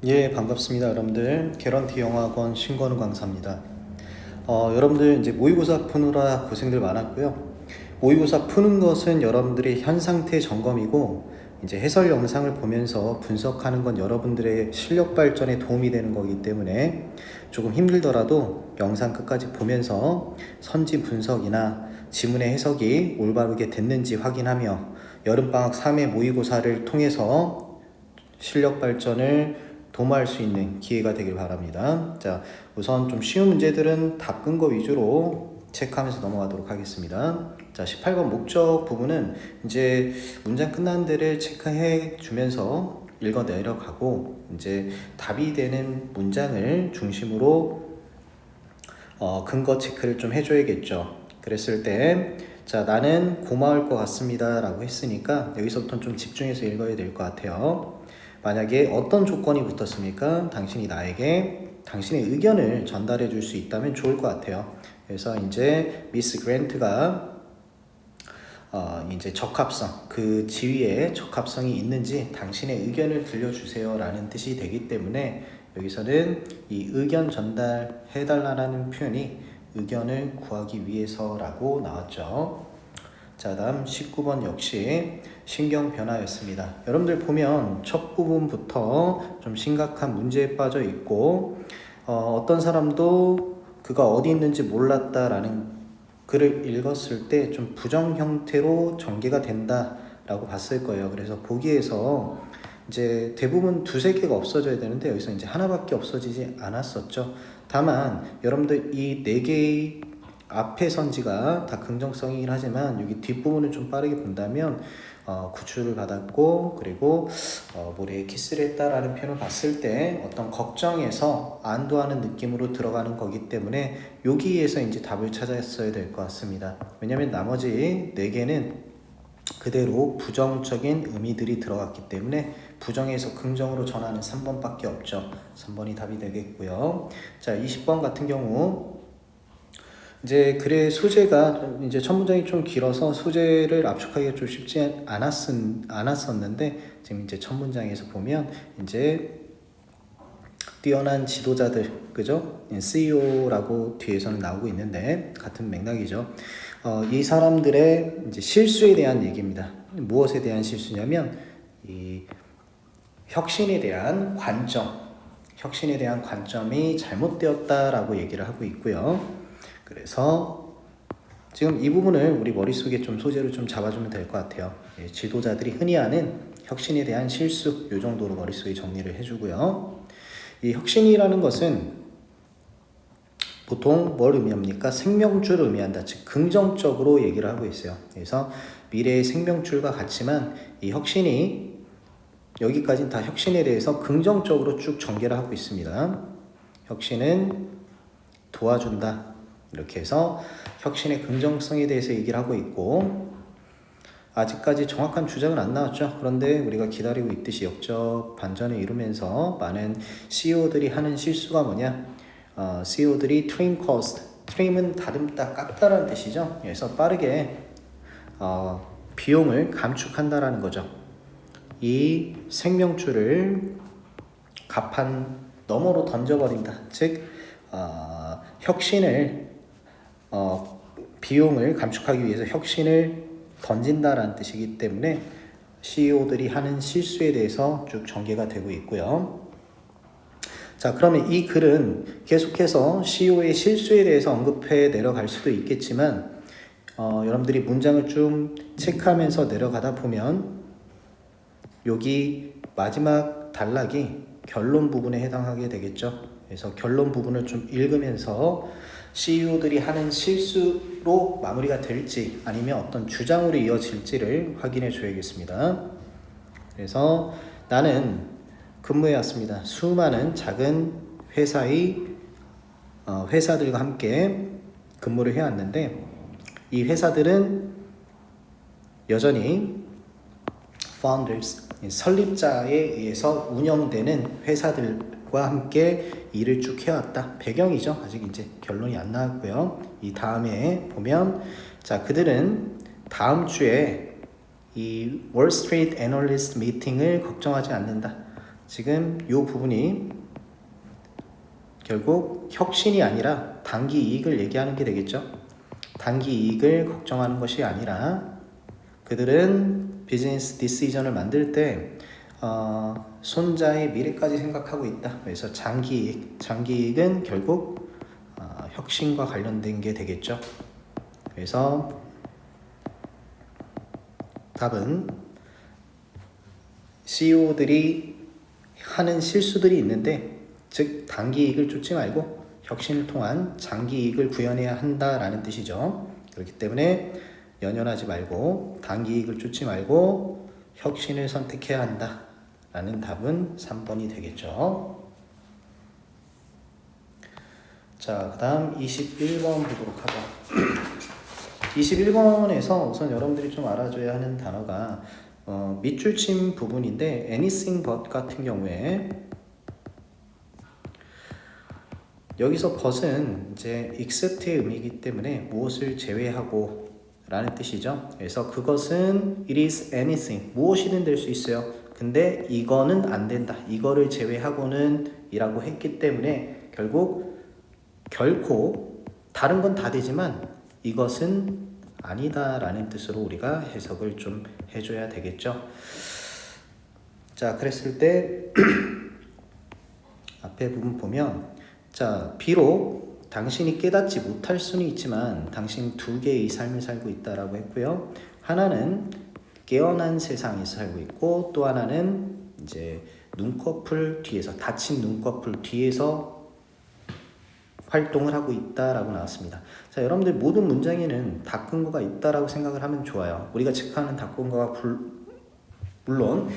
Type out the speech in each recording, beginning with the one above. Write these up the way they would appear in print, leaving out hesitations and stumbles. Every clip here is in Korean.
예, 반갑습니다. 여러분들. 개런티 영어학원 신건우 강사입니다. 여러분들 이제 모의고사 푸느라 고생들 많았고요. 모의고사 푸는 것은 여러분들의 현 상태 점검이고, 이제 해설 영상을 보면서 분석하는 건 여러분들의 실력 발전에 도움이 되는 거기 때문에 조금 힘들더라도 영상 끝까지 보면서 선지 분석이나 지문의 해석이 올바르게 됐는지 확인하며 여름방학 3회 모의고사를 통해서 실력 발전을 도모할 수 있는 기회가 되길 바랍니다. 자, 우선 좀 쉬운 문제들은 답 끈 거 위주로 체크하면서 넘어가도록 하겠습니다. 자, 18번 목적 부분은 이제 문장 끝난 데를 체크해 주면서 읽어 내려가고, 이제 답이 되는 문장을 중심으로 근거 체크를 좀 해줘야겠죠. 그랬을 때, 자, 나는 고마울 것 같습니다 라고 했으니까 여기서부터는 좀 집중해서 읽어야 될 것 같아요. 만약에 어떤 조건이 붙었습니까? 당신이 나에게 당신의 의견을 전달해 줄 수 있다면 좋을 것 같아요. 그래서 이제 미스 그랜트가 이제 적합성, 그 지위에 적합성이 있는지 당신의 의견을 들려주세요 라는 뜻이 되기 때문에 여기서는 이 의견 전달해 달라는 표현이 의견을 구하기 위해서라고 나왔죠. 자, 다음 19번 역시 신경 변화였습니다. 여러분들 보면 첫 부분부터 좀 심각한 문제에 빠져 있고, 어떤 사람도 그가 어디 있는지 몰랐다라는 글을 읽었을 때 좀 부정 형태로 전개가 된다라고 봤을 거예요. 그래서 보기에서 이제 대부분 두세 개가 없어져야 되는데 여기서 이제 하나밖에 없어지지 않았었죠. 다만 여러분들 이 네 개의 앞에 선지가 다 긍정성이긴 하지만 여기 뒷부분을 좀 빠르게 본다면 구출을 받았고, 그리고 모래에 키스를 했다라는 표현을 봤을 때 어떤 걱정에서 안도하는 느낌으로 들어가는 거기 때문에 여기에서 이제 답을 찾았어야 될 것 같습니다. 왜냐하면 나머지 4개는 그대로 부정적인 의미들이 들어갔기 때문에 부정에서 긍정으로 전하는 3번밖에 없죠. 3번이 답이 되겠고요. 자, 20번 같은 경우 이제 글의 소재가 이제 첫 문장이 좀 길어서 소재를 압축하기가 좀 쉽지 않았었는데, 지금 이제 첫 문장에서 보면 이제 뛰어난 지도자들, 그죠? CEO라고 뒤에서는 나오고 있는데 같은 맥락이죠. 이 사람들의 이제 실수에 대한 얘기입니다. 무엇에 대한 실수냐면 이 혁신에 대한 관점이 잘못되었다라고 얘기를 하고 있고요. 그래서 지금 이 부분을 우리 머릿속에 좀 소재로 좀 잡아주면 될 것 같아요. 지도자들이 흔히 하는 혁신에 대한 실수, 이 정도로 머릿속에 정리를 해주고요. 이 혁신이라는 것은 보통 뭘 의미합니까? 생명줄을 의미한다. 즉 긍정적으로 얘기를 하고 있어요. 그래서 미래의 생명줄과 같지만 이 혁신이 여기까지는 다 혁신에 대해서 긍정적으로 쭉 전개를 하고 있습니다. 혁신은 도와준다. 이렇게 해서 혁신의 긍정성에 대해서 얘기를 하고 있고, 아직까지 정확한 주장은 안 나왔죠. 그런데 우리가 기다리고 있듯이 역적 반전을 이루면서 많은 CEO들이 하는 실수가 뭐냐? CEO들이 trim cost, trim은 다듬다, 깎다라는 뜻이죠. 그래서 빠르게 비용을 감축한다라는 거죠. 이 생명줄을 갑판 너머로 던져버린다. 즉 혁신을 비용을 감축하기 위해서 혁신을 던진다라는 뜻이기 때문에 CEO들이 하는 실수에 대해서 쭉 전개가 되고 있고요. 자, 그러면 이 글은 계속해서 CEO의 실수에 대해서 언급해 내려갈 수도 있겠지만 여러분들이 문장을 좀 체크하면서 내려가다 보면 여기 마지막 단락이 결론 부분에 해당하게 되겠죠. 그래서 결론 부분을 좀 읽으면서 CEO들이 하는 실수로 마무리가 될지 아니면 어떤 주장으로 이어질지를 확인해 줘야겠습니다. 그래서 나는 근무해 왔습니다. 수많은 작은 회사들과 함께 근무를 해왔는데 이 회사들은 여전히 founders, 설립자에 의해서 운영되는 회사들과 함께 일을 쭉 해왔다. 배경이죠. 아직 이제 결론이 안 나왔고요. 이 다음에 보면 자, 그들은 다음 주에 이 월스트리트 애널리스트 미팅을 걱정하지 않는다. 지금 이 부분이 결국 혁신이 아니라 단기 이익을 얘기하는 게 되겠죠. 단기 이익을 걱정하는 것이 아니라 그들은 비즈니스 디시전을 만들 때 손자의 미래까지 생각하고 있다. 그래서 장기 이익은 결국 혁신과 관련된 게 되겠죠. 그래서 답은 CEO들이 하는 실수들이 있는데, 즉 단기 이익을 쫓지 말고 혁신을 통한 장기 이익을 구현해야 한다라는 뜻이죠. 그렇기 때문에 연연하지 말고 단기 이익을 쫓지 말고 혁신을 선택해야 한다라는 답은 3번이 되겠죠. 자, 그 다음 21번 보도록 하죠. 21번에서 우선 여러분들이 좀 알아줘야 하는 단어가 밑줄 친 부분인데, anything but 같은 경우에 여기서 but은 이제 except의 의미이기 때문에 무엇을 제외하고 라는 뜻이죠. 그래서 그것은 it is anything, 무엇이든 될 수 있어요. 근데 이거는 안 된다, 이거를 제외하고는 이라고 했기 때문에 결코 다른 건 다 되지만 이것은 아니다 라는 뜻으로 우리가 해석을 좀 해줘야 되겠죠. 자, 그랬을 때 앞에 부분 보면, 자, 비록 당신이 깨닫지 못할 수는 있지만 당신 두 개의 삶을 살고 있다라고 했고요. 하나는 깨어난 세상에서 살고 있고, 또 하나는 이제 눈꺼풀 뒤에서, 닫힌 눈꺼풀 뒤에서 활동을 하고 있다라고 나왔습니다. 자, 여러분들 모든 문장에는 닫힌 거가 있다라고 생각을 하면 좋아요. 우리가 체크하는 닫힌 거가 물론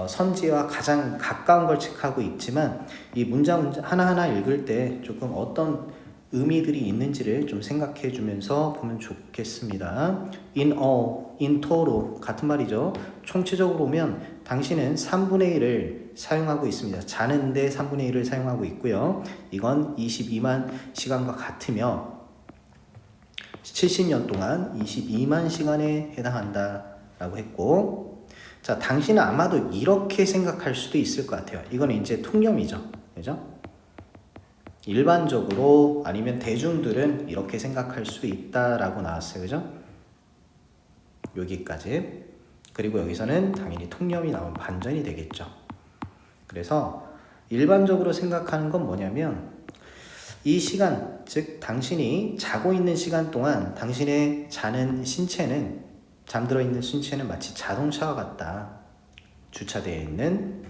선지와 가장 가까운 걸 체크하고 있지만, 이 문장 하나하나 읽을 때 조금 어떤 의미들이 있는지를 좀 생각해 주면서 보면 좋겠습니다. in all, in total 같은 말이죠. 총체적으로 보면 당신은 3분의 1을 사용하고 있습니다. 자는데 3분의 1을 사용하고 있고요. 이건 22만 시간과 같으며 70년 동안 22만 시간에 해당한다 라고 했고, 자, 당신은 아마도 이렇게 생각할 수도 있을 것 같아요. 이거는 이제 통념이죠. 그죠? 일반적으로 아니면 대중들은 이렇게 생각할 수 있다라고 나왔어요. 그죠? 여기까지. 그리고 여기서는 당연히 통념이 나오면 반전이 되겠죠. 그래서 일반적으로 생각하는 건 뭐냐면, 이 시간, 즉 당신이 자고 있는 시간 동안 당신의 잠들어 있는 신체는 마치 자동차와 같다. 주차되어 있는,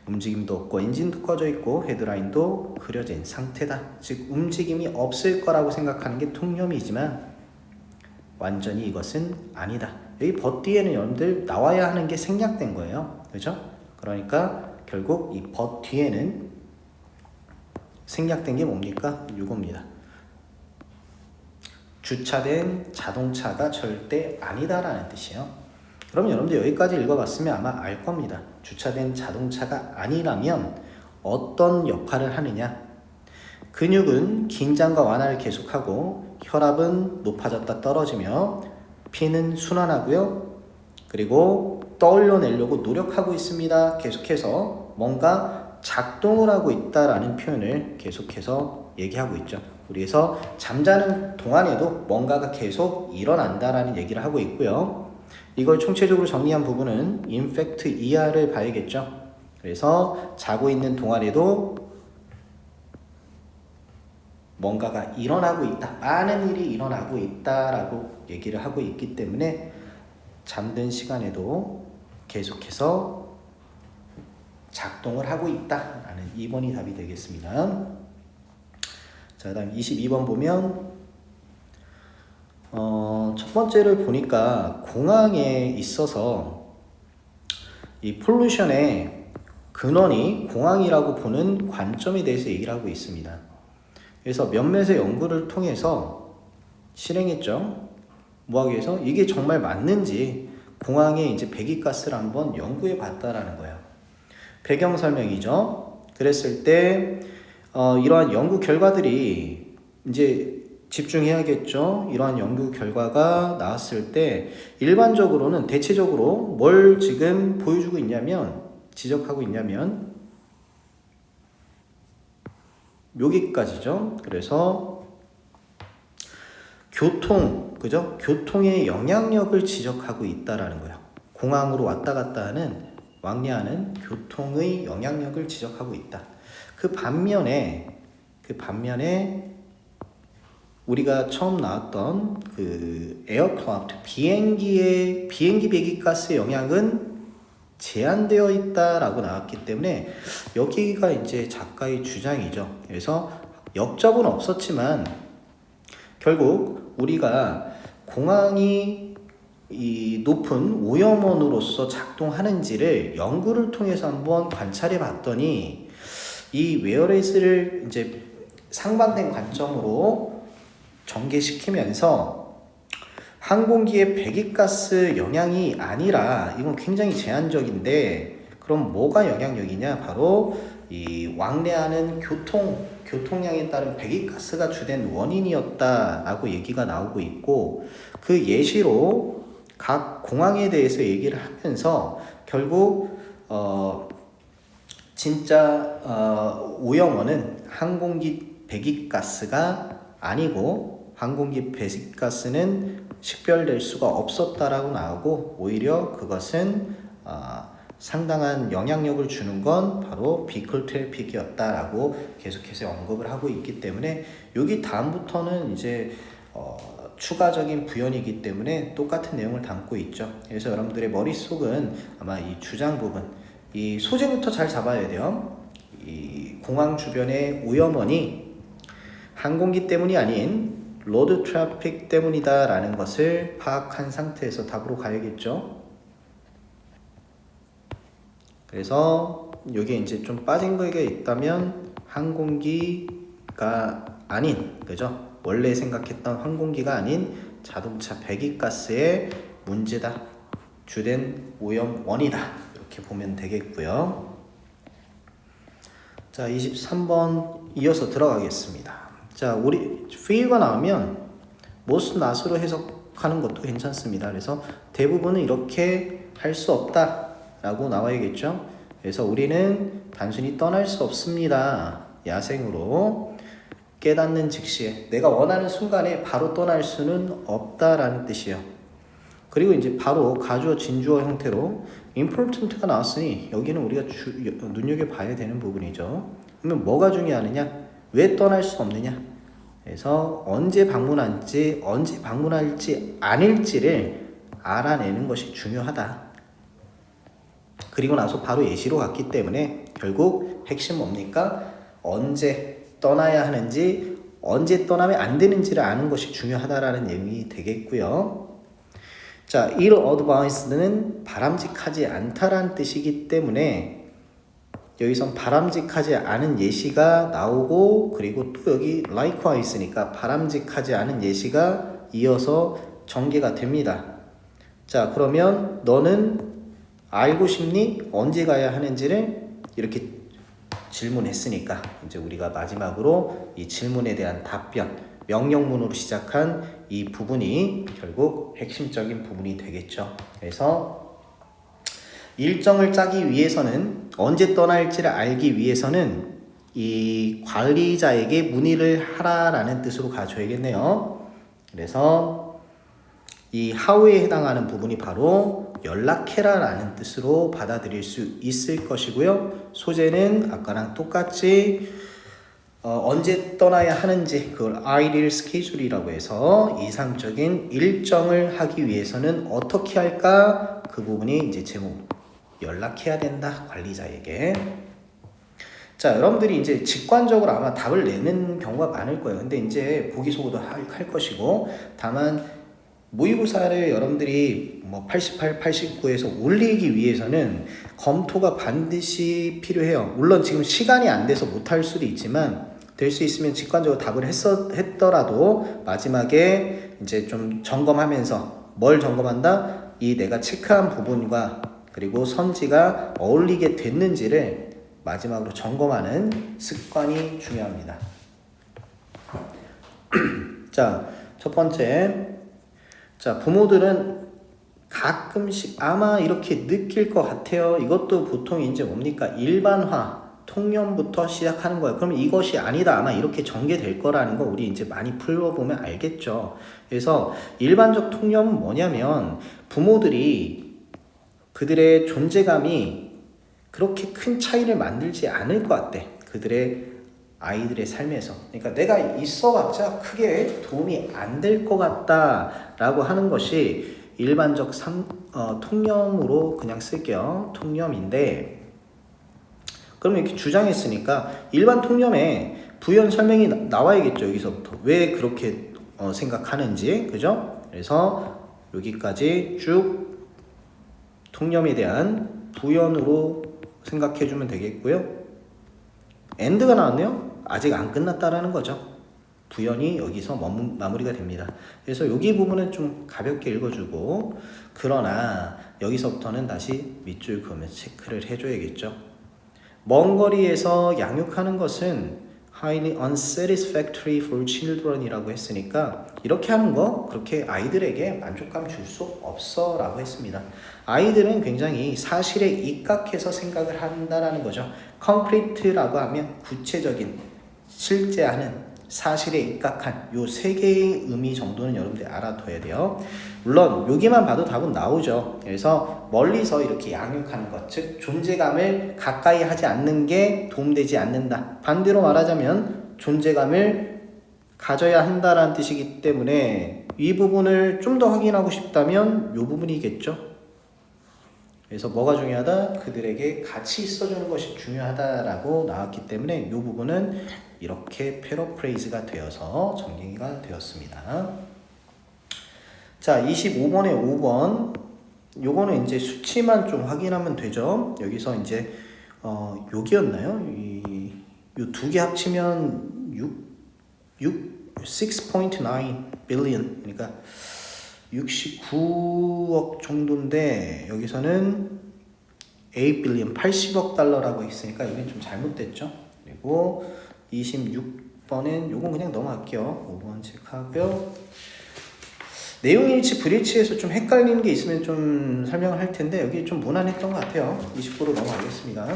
움직임도 없고 엔진도 꺼져 있고 헤드라인도 흐려진 상태다. 즉 움직임이 없을 거라고 생각하는 게 통념이지만 완전히 이것은 아니다. 여기 but 뒤에는 여러분들 나와야 하는 게 생략된 거예요. 그렇죠? 그러니까 결국 이 but 뒤에는 생략된 게 뭡니까? 이겁니다. 주차된 자동차가 절대 아니다라는 뜻이에요. 그럼 여러분들 여기까지 읽어봤으면 아마 알 겁니다. 주차된 자동차가 아니라면 어떤 역할을 하느냐? 근육은 긴장과 완화를 계속하고 혈압은 높아졌다 떨어지며 피는 순환하고요. 그리고 떠올려내려고 노력하고 있습니다. 계속해서 뭔가 작동을 하고 있다라는 표현을 계속해서 얘기하고 있죠. 그래서 잠자는 동안에도 뭔가가 계속 일어난다라는 얘기를 하고 있고요. 이걸 총체적으로 정리한 부분은 인팩트 이하를 봐야겠죠. 그래서 자고 있는 동안에도 뭔가가 일어나고 있다, 많은 일이 일어나고 있다라고 얘기를 하고 있기 때문에 잠든 시간에도 계속해서 작동을 하고 있다라는 2번이 답이 되겠습니다. 자, 다음 22번 보면 첫 번째를 보니까 공항에 있어서 이 폴루션의 근원이 공항이라고 보는 관점에 대해서 얘기를 하고 있습니다. 그래서 몇몇의 연구를 통해서 실행했죠. 뭐 하기 위해서? 이게 정말 맞는지 공항에 이제 배기가스를 한번 연구해 봤다라는 거예요. 배경 설명이죠. 그랬을 때 이러한 연구 결과들이 이제 집중해야겠죠. 이러한 연구 결과가 나왔을 때 일반적으로는 대체적으로 뭘 지금 보여주고 있냐면, 지적하고 있냐면 여기까지죠. 그래서 그죠? 교통의 영향력을 지적하고 있다라는 거예요. 공항으로 왔다 갔다 하는 왕래하는 교통의 영향력을 지적하고 있다. 그 반면에 우리가 처음 나왔던 그 에어크래프트 비행기 배기가스의 영향은 제한되어 있다라고 나왔기 때문에 여기가 이제 작가의 주장이죠. 그래서 역접은 없었지만 결국 우리가 공항이 이 높은 오염원으로서 작동하는지를 연구를 통해서 한번 관찰해 봤더니 이 웨어레이스를 이제 상반된 관점으로 전개시키면서 항공기의 배기가스 영향이 아니라 이건 굉장히 제한적인데 그럼 뭐가 영향력이냐? 바로 이 왕래하는 교통량에 따른 배기가스가 주된 원인이었다라고 얘기가 나오고 있고 그 예시로 각 공항에 대해서 얘기를 하면서 결국 진짜 오염원은 항공기 배기가스가 아니고 항공기 배기가스는 식별될 수가 없었다라고 나오고 오히려 그것은 상당한 영향력을 주는 건 바로 비클 트래픽이었다라고 계속해서 언급을 하고 있기 때문에 여기 다음부터는 이제 추가적인 부연이기 때문에 똑같은 내용을 담고 있죠. 그래서 여러분들의 머릿속은 아마 이 주장 부분, 이 소재부터 잘 잡아야 돼요. 이 공항 주변의 오염원이 항공기 때문이 아닌 로드 트래픽 때문이다 라는 것을 파악한 상태에서 답으로 가야겠죠. 그래서 여기에 이제 좀 빠진 거가 있다면 항공기가 아닌, 그죠? 원래 생각했던 항공기가 아닌 자동차 배기가스의 문제다. 주된 오염원이다. 이렇게 보면 되겠고요. 자, 23번 이어서 들어가겠습니다. 자, 우리 feel가 나오면 most not으로 해석하는 것도 괜찮습니다. 그래서 대부분은 이렇게 할 수 없다 라고 나와야겠죠. 그래서 우리는 단순히 떠날 수 없습니다. 야생으로 깨닫는 즉시에 내가 원하는 순간에 바로 떠날 수는 없다라는 뜻이에요. 그리고 이제 바로 가주어 진주어 형태로 important가 나왔으니 여기는 우리가 눈여겨봐야 되는 부분이죠. 그러면 뭐가 중요하느냐? 왜 떠날 수 없느냐? 그래서 언제 방문할지 않을지를 알아내는 것이 중요하다. 그리고 나서 바로 예시로 갔기 때문에 결국 핵심 뭡니까? 언제 떠나야 하는지 언제 떠나면 안 되는지를 아는 것이 중요하다라는 내용이 되겠고요. 자, ill advised는 바람직하지 않다라는 뜻이기 때문에 여기선 바람직하지 않은 예시가 나오고 그리고 또 여기 likewise니까 바람직하지 않은 예시가 이어서 전개가 됩니다. 자, 그러면 너는 알고 싶니? 언제 가야 하는지를 이렇게 질문했으니까 이제 우리가 마지막으로 이 질문에 대한 답변, 명령문으로 시작한 이 부분이 결국 핵심적인 부분이 되겠죠. 그래서 일정을 짜기 위해서는 언제 떠날지를 알기 위해서는 이 관리자에게 문의를 하라라는 뜻으로 가져야겠네요. 그래서 이 how에 해당하는 부분이 바로 연락해라 라는 뜻으로 받아들일 수 있을 것이고요. 소재는 아까랑 똑같이 언제 떠나야 하는지 그걸 ideal schedule이라고 해서 이상적인 일정을 하기 위해서는 어떻게 할까? 그 부분이 이제 제목 연락해야 된다 관리자에게. 자, 여러분들이 이제 직관적으로 아마 답을 내는 경우가 많을 거예요. 근데 이제 보기속어도 할 것이고 다만 모의고사를 여러분들이 88, 89에서 올리기 위해서는 검토가 반드시 필요해요. 물론 지금 시간이 안 돼서 못할 수도 있지만 될 수 있으면 직관적으로 답을 했더라도 마지막에 이제 좀 점검하면서 뭘 점검한다? 이 내가 체크한 부분과 그리고 선지가 어울리게 됐는지를 마지막으로 점검하는 습관이 중요합니다. 자, 첫 번째. 자, 부모들은 가끔씩 아마 이렇게 느낄 것 같아요. 이것도 보통 이제 뭡니까? 일반화, 통념부터 시작하는 거예요. 그러면 이것이 아니다 아마 이렇게 전개될 거라는 거 우리 이제 많이 풀어보면 알겠죠. 그래서 일반적 통념은 뭐냐면 부모들이 그들의 존재감이 그렇게 큰 차이를 만들지 않을 것 같대. 그들의 아이들의 삶에서. 그러니까 내가 있어봤자 크게 도움이 안 될 것 같다라고 하는 것이 일반적 통념으로 그냥 쓸게요. 통념인데 그러면 이렇게 주장했으니까 일반 통념에 부연 설명이 나와야겠죠. 여기서부터 왜 그렇게 생각하는지, 그죠? 그래서 여기까지 쭉 통념에 대한 부연으로 생각해주면 되겠고요. 엔드가 나왔네요. 아직 안 끝났다라는 거죠. 부연이 여기서 마무리가 됩니다. 그래서 여기 부분은 좀 가볍게 읽어주고, 그러나 여기서부터는 다시 밑줄 그으면서 체크를 해줘야겠죠. 먼 거리에서 양육하는 것은 highly unsatisfactory for children 이라고 했으니까 이렇게 하는 거 그렇게 아이들에게 만족감 줄 수 없어 라고 했습니다. 아이들은 굉장히 사실에 입각해서 생각을 한다라는 거죠. concrete라고 하면 구체적인, 실제하는, 사실에 입각한 요 세 개의 의미 정도는 여러분들이 알아둬야 돼요. 물론 여기만 봐도 답은 나오죠. 그래서 멀리서 이렇게 양육하는 것, 즉 존재감을 가까이 하지 않는 게 도움되지 않는다. 반대로 말하자면 존재감을 가져야 한다라는 뜻이기 때문에 이 부분을 좀 더 확인하고 싶다면 이 부분이겠죠. 그래서 뭐가 중요하다? 그들에게 같이 있어주는 것이 중요하다라고 나왔기 때문에 이 부분은 이렇게 패러프레이즈가 되어서 정리가 되었습니다. 자, 25번에 5번. 요거는 이제 수치만 좀 확인하면 되죠. 여기서 이제 여기였나요? 이 두 개 합치면 6.9 billion. 그러니까 69억 정도인데 여기서는 8 billion, 80억 달러라고 했으니까 이건 좀 잘못됐죠. 그리고 26번엔 요건 그냥 넘어갈게요. 5번 체크하고요. 내용 일치, 불일치에서 좀 헷갈리는 게 있으면 좀 설명을 할 텐데 여기 좀 무난했던 것 같아요. 29로 넘어가겠습니다.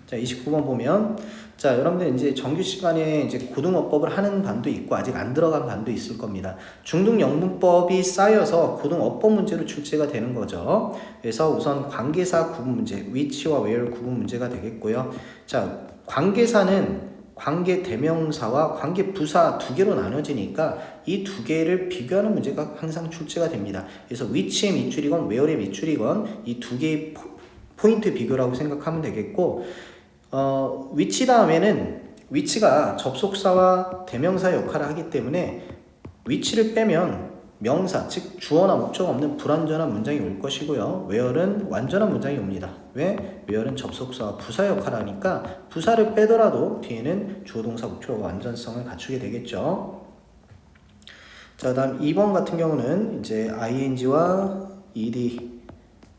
자, 29번 보면 자, 여러분들 이제 정규 시간에 이제 고등어법을 하는 반도 있고 아직 안 들어간 반도 있을 겁니다. 중등영문법이 쌓여서 고등어법 문제로 출제가 되는 거죠. 그래서 우선 관계사 구분 문제, which와 where 구분 문제가 되겠고요. 자, 관계사는 관계 대명사와 관계 부사 두 개로 나눠지니까 이 두 개를 비교하는 문제가 항상 출제가 됩니다. 그래서 which의 밑줄이건 where의 밑줄이건 이 두 개의 포인트 비교라고 생각하면 되겠고, which 다음에는 which가 접속사와 대명사 역할을 하기 때문에 which를 빼면 명사, 즉 주어나 목적 없는 불완전한 문장이 올 것이고요. where는 완전한 문장이 옵니다. 왜? where는 접속사와 부사 역할을 하니까 부사를 빼더라도 뒤에는 주어, 동사, 목적어가 완전성을 갖추게 되겠죠. 자, 다음 2번 같은 경우는 이제 ing와 ed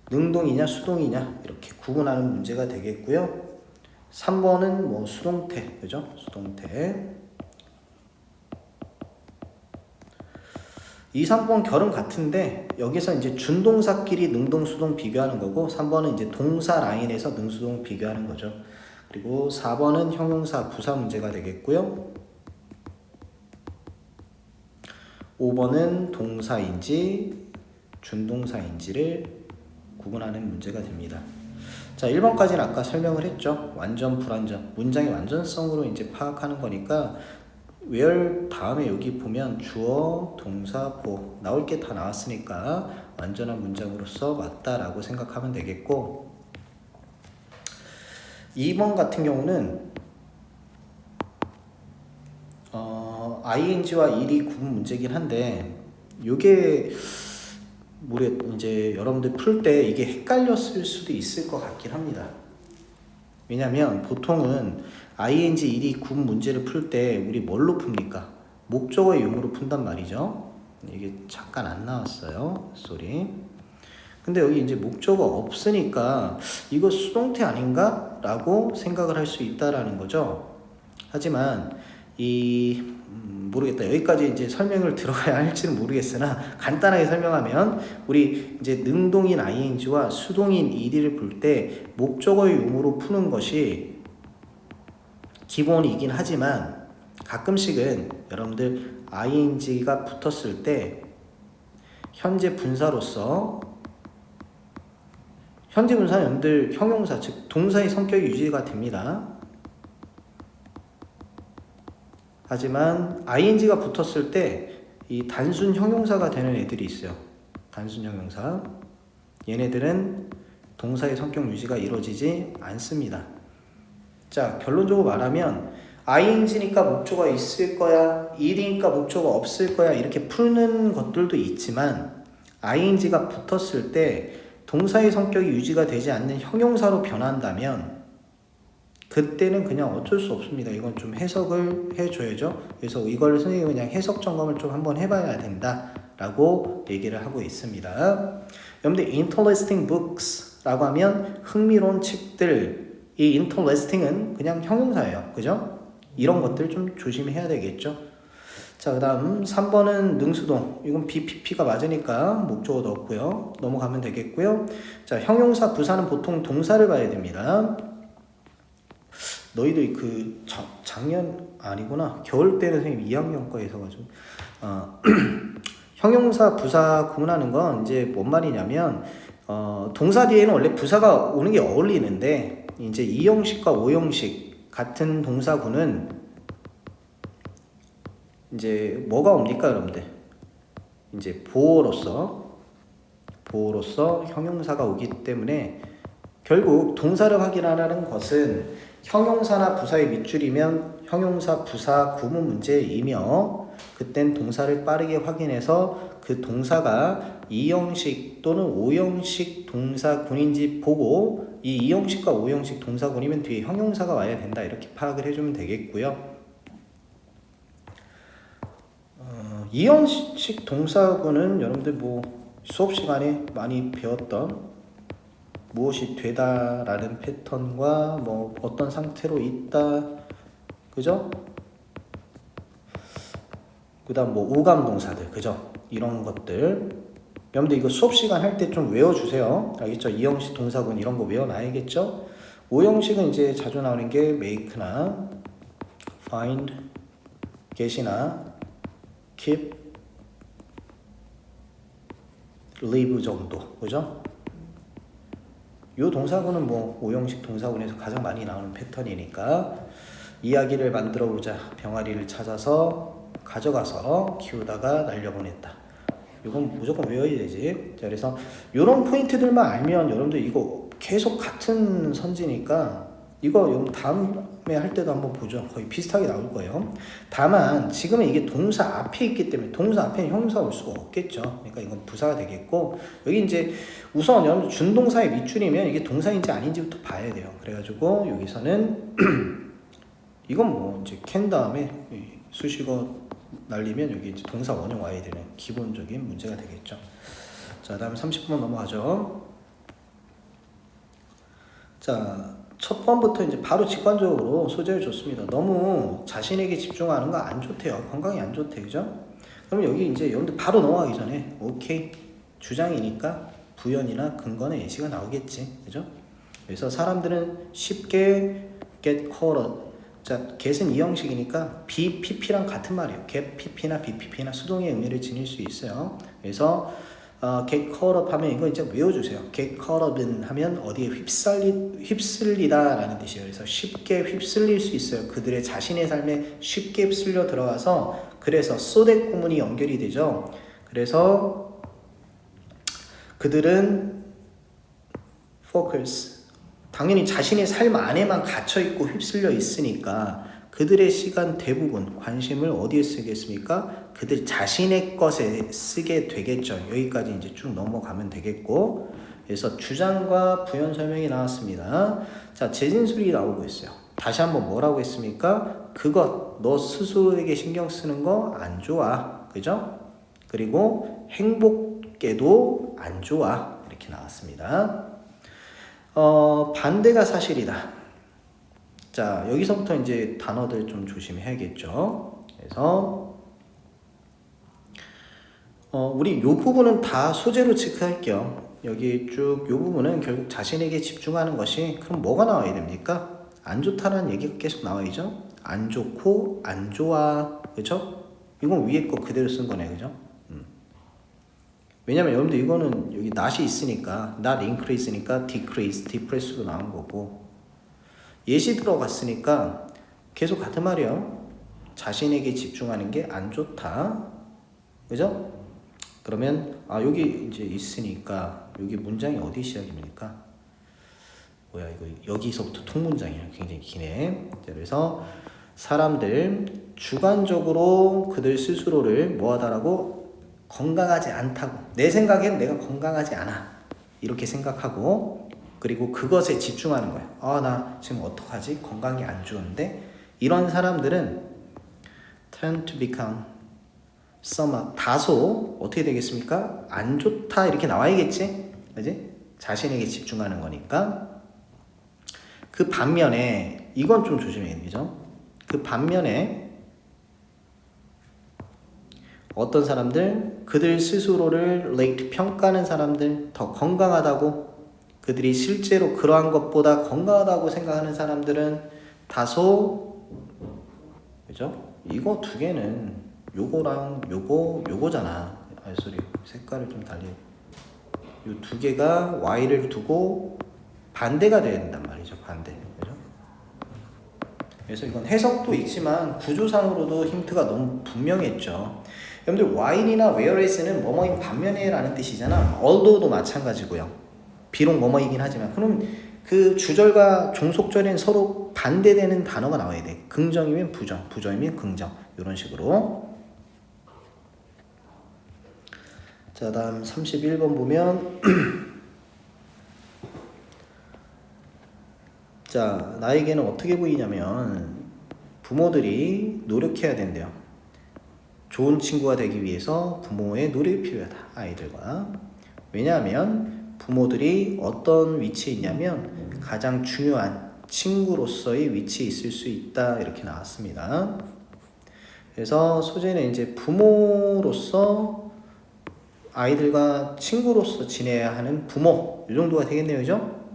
능동이냐 수동이냐 이렇게 구분하는 문제가 되겠고요. 3번은 뭐 수동태, 그죠? 수동태. 2, 3번 결은 같은데 여기서 이제 준동사끼리 능동, 수동 비교하는 거고 3번은 이제 동사 라인에서 능수동 비교하는 거죠. 그리고 4번은 형용사, 부사 문제가 되겠고요. 5번은 동사인지 준동사인지를 구분하는 문제가 됩니다. 자, 1번까지는 아까 설명을 했죠. 완전, 불완전. 문장의 완전성으로 이제 파악하는 거니까 where 다음에 여기 보면 주어, 동사, 보어 나올 게 다 나왔으니까 완전한 문장으로서 맞다라고 생각하면 되겠고, 2번 같은 경우는 ing와 ed이 구분 문제긴 한데 요게 이제 여러분들 풀 때 이게 헷갈렸을 수도 있을 것 같긴 합니다. 왜냐면 보통은 ing, ed이 구분 문제를 풀 때 우리 뭘로 풉니까? 목적어의 용으로 푼단 말이죠. 이게 잠깐 안 나왔어요. 쏘리. 근데 여기 이제 목적어 없으니까 이거 수동태 아닌가? 라고 생각을 할 수 있다라는 거죠. 하지만 모르겠다. 여기까지 이제 설명을 들어가야 할지는 모르겠으나 간단하게 설명하면 우리 이제 능동인 ing와 수동인 ed를 풀 때 목적어의 용으로 푸는 것이 기본이긴 하지만 가끔씩은 여러분들 ing가 붙었을 때 현재 분사로서 현재 분사는 여러분들 형용사 즉 동사의 성격이 유지가 됩니다. 하지만 ing가 붙었을 때 이 단순 형용사가 되는 애들이 있어요. 단순 형용사. 얘네들은 동사의 성격 유지가 이루어지지 않습니다. 자, 결론적으로 말하면 ing니까 목조가 있을 거야, 일이니까 목조가 없을 거야 이렇게 푸는 것들도 있지만 ing가 붙었을 때 동사의 성격이 유지가 되지 않는 형용사로 변한다면 그때는 그냥 어쩔 수 없습니다. 이건 좀 해석을 해줘야죠. 그래서 이걸 선생님이 그냥 해석 점검을 좀 한번 해봐야 된다 라고 얘기를 하고 있습니다. 여러분들 interesting books 라고 하면 흥미로운 책들, 이 interesting은 그냥 형용사예요. 그죠? 이런 것들 좀 조심해야 되겠죠. 자, 그 다음 3번은 능수동. 이건 BPP가 맞으니까 목적어 넣었고요. 넘어가면 되겠고요. 자, 형용사 부사는 보통 동사를 봐야 됩니다. 너희들 작년 아니구나. 겨울 때는 선생님 2학년과에서 가지고 형용사 부사 구분하는 건 이제 뭔 말이냐면 동사 뒤에는 원래 부사가 오는 게 어울리는데 이제 이형식과 오형식 같은 동사구는 이제 뭐가 옵니까 여러분들? 이제 보어로서 형용사가 오기 때문에 결국 동사를 확인하라는 것은 형용사나 부사의 밑줄이면 형용사 부사 구분 문제이며 그땐 동사를 빠르게 확인해서 그 동사가 이형식 또는 오형식 동사군인지 보고 이 이형식과 오형식 동사군이면 뒤에 형용사가 와야 된다 이렇게 파악을 해주면 되겠고요. 이형식 동사군은 여러분들 뭐 수업 시간에 많이 배웠던 무엇이 되다라는 패턴과 뭐 어떤 상태로 있다, 그죠? 그다음 뭐 오감 동사들, 그죠? 이런 것들 여러분들 이거 수업 시간 할 때 좀 외워주세요. 알겠죠? 이형식 동사군 이런 거 외워놔야겠죠? 오형식은 이제 자주 나오는 게 make나 find, get이나 keep, live 정도, 그죠? 요 동사군은 뭐 오형식 동사군에서 가장 많이 나오는 패턴이니까 이야기를 만들어 보자. 병아리를 찾아서 가져가서 키우다가 날려보냈다. 이건 무조건 외워야 되지. 자, 그래서 요런 포인트들만 알면 여러분들 이거 계속 같은 선지니까 이거 여러분 다음에 할 때도 한번 보죠. 거의 비슷하게 나올 거예요. 다만 지금은 이게 동사 앞에 있기 때문에 동사 앞에는 형용사가 올 수가 없겠죠. 그러니까 이건 부사가 되겠고 여기 이제 우선 여러분 준동사의 밑줄이면 이게 동사인지 아닌지부터 봐야 돼요. 그래가지고 여기서는 이건 뭐 이제 캔 다음에 수식어 날리면 여기 이제 동사 원형 와야 되는 기본적인 문제가 되겠죠. 자, 다음 30번 넘어가죠. 자, 첫 번부터 이제 바로 직관적으로 소재를 줬습니다. 너무 자신에게 집중하는 거 안 좋대요. 건강에 안 좋대, 그죠? 그럼 여기 이제 여러분들 바로 넘어가기 전에 오케이 주장이니까 부연이나 근거나 예시가 나오겠지, 그죠? 그래서 사람들은 쉽게 get caught up. 자, get은 이형식이니까 BPP랑 같은 말이에요. get PP나 BPP나 수동의 의미를 지닐 수 있어요. 그래서 get caught up 하면 이거 이제 외워주세요. get caught up은 하면 어디에 휩쓸리다 라는 뜻이에요. 그래서 쉽게 휩쓸릴 수 있어요. 그들의 자신의 삶에 쉽게 휩쓸려 들어가서 그래서 so that 구문이 연결이 되죠. 그래서 그들은 focus 당연히 자신의 삶 안에만 갇혀있고 휩쓸려 있으니까 그들의 시간 대부분 관심을 어디에 쓰겠습니까? 그들 자신의 것에 쓰게 되겠죠. 여기까지 이제 쭉 넘어가면 되겠고 그래서 주장과 부연 설명이 나왔습니다. 자, 재진술이 나오고 있어요. 다시 한번 뭐라고 했습니까? 그것 너 스스로에게 신경 쓰는 거 안 좋아. 그죠? 그리고 행복에도 안 좋아. 이렇게 나왔습니다. 반대가 사실이다. 자, 여기서부터 이제 단어들 좀 조심해야겠죠. 그래서 우리 요 부분은 다 소재로 체크할게요. 여기 쭉 요 부분은 결국 자신에게 집중하는 것이 그럼 뭐가 나와야 됩니까? 안 좋다라는 얘기가 계속 나와야죠. 안 좋고 안 좋아, 그죠? 이건 위에 거 그대로 쓴 거네, 그죠? 왜냐면 여러분들 이거는 여기 not이 있으니까 not increase니까 decrease도 나온 거고, 예시 들어갔으니까 계속 같은 말이에요. 자신에게 집중하는 게 안 좋다, 그죠? 그러면 여기 이제 있으니까 여기 문장이 어디 시작입니까? 뭐야 이거, 여기서부터 통문장이야. 굉장히 기네. 그래서 사람들 주관적으로 그들 스스로를 뭐하다라고, 건강하지 않다고, 내 생각엔 내가 건강하지 않아 이렇게 생각하고, 그리고 그것에 집중하는 거야. 나 지금 어떡하지? 건강이 안 좋은데? 이런 사람들은 tend to become somewhat, 다소 어떻게 되겠습니까? 안 좋다 이렇게 나와야겠지? 그지? 자신에게 집중하는 거니까. 그 반면에 이건 좀 조심해야 되죠. 그 반면에 어떤 사람들, 그들 스스로를 rate, 평가하는 사람들, 더 건강하다고, 그들이 실제로 그러한 것보다 건강하다고 생각하는 사람들은 다소, 그죠? 이거 두 개는 요거랑 요거잖아. 소리 색깔을 좀 달리. 요 두 개가 y를 두고 반대가 돼야 된단 말이죠. 반대. 그죠? 그래서 이건 해석도 있지만 구조상으로도 힌트가 너무 분명했죠. 여러분들 while이나 whereas는 뭐뭐인 반면에라는 뜻이잖아. although도 마찬가지고요. 비록 뭐뭐이긴 하지만, 그럼 그 주절과 종속절엔 서로 반대되는 단어가 나와야 돼. 긍정이면 부정, 부정이면 긍정, 이런 식으로. 자, 다음 31번 보면 자, 나에게는 어떻게 보이냐면 부모들이 노력해야 된대요. 좋은 친구가 되기 위해서 부모의 노력이 필요하다, 아이들과. 왜냐하면 부모들이 어떤 위치에 있냐면 가장 중요한 친구로서의 위치에 있을 수 있다, 이렇게 나왔습니다. 그래서 소재는 이제 부모로서 아이들과 친구로서 지내야 하는 부모, 이 정도가 되겠네요, 그죠?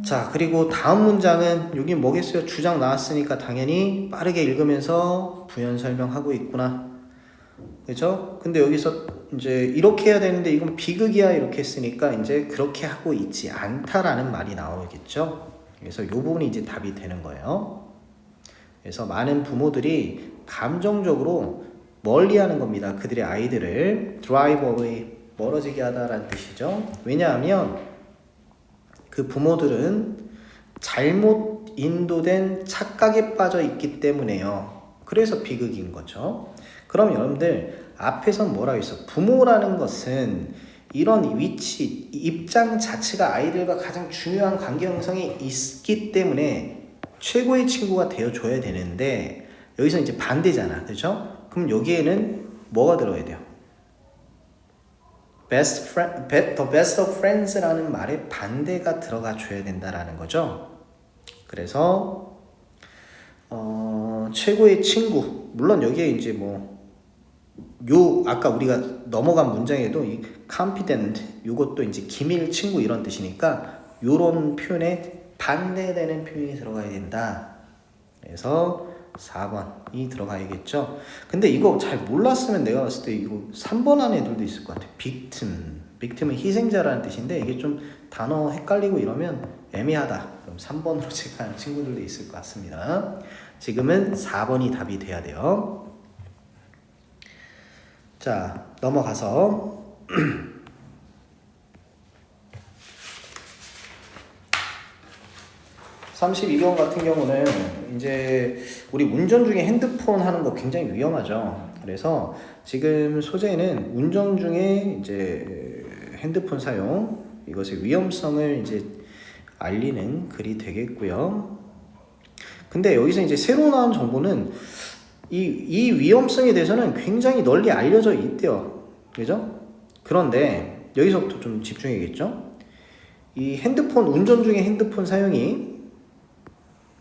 자, 그리고 다음 문장은 여기 뭐겠어요? 주장 나왔으니까 당연히 빠르게 읽으면서 부연 설명하고 있구나, 그죠? 근데 여기서 이제 이렇게 해야 되는데 이건 비극이야 이렇게 했으니까 이제 그렇게 하고 있지 않다라는 말이 나오겠죠? 그래서 이 부분이 이제 답이 되는 거예요. 그래서 많은 부모들이 감정적으로 멀리하는 겁니다. 그들의 아이들을 drive away, 멀어지게 하다라는 뜻이죠. 왜냐하면 그 부모들은 잘못 인도된 착각에 빠져 있기 때문에요. 그래서 비극인 거죠. 그럼 여러분들 앞에서 뭐라고 했어? 부모라는 것은 이런 위치, 입장 자체가 아이들과 가장 중요한 관계 형성이 있기 때문에 최고의 친구가 되어줘야 되는데, 여기서 이제 반대잖아, 그렇죠? 그럼 여기에는 뭐가 들어야 돼요? best friend, the best of friends라는 말에 반대가 들어가 줘야 된다라는 거죠. 그래서 최고의 친구, 물론 여기에 이제 아까 우리가 넘어간 문장에도 이 confident, 요것도 이제 기밀 친구 이런 뜻이니까 요런 표현에 반대되는 표현이 들어가야 된다. 그래서 4번이 들어가야겠죠. 근데 이거 잘 몰랐으면 내가 봤을 때 이거 3번 한 애들도 있을 것 같아. victim은 희생자라는 뜻인데 이게 좀 단어 헷갈리고 이러면 애매하다. 그럼 3번으로 체크하는 친구들도 있을 것 같습니다. 지금은 4번이 답이 돼야 돼요. 자, 넘어가서 32번 같은 경우는 이제 우리 운전 중에 핸드폰 하는 거 굉장히 위험하죠. 그래서 지금 소재는 운전 중에 이제 핸드폰 사용, 이것의 위험성을 이제 알리는 글이 되겠고요. 근데 여기서 이제 새로 나온 정보는 이 위험성에 대해서는 굉장히 널리 알려져 있대요. 그죠? 그런데 여기서부터 좀 집중해야겠죠? 이 핸드폰, 운전 중에 핸드폰 사용이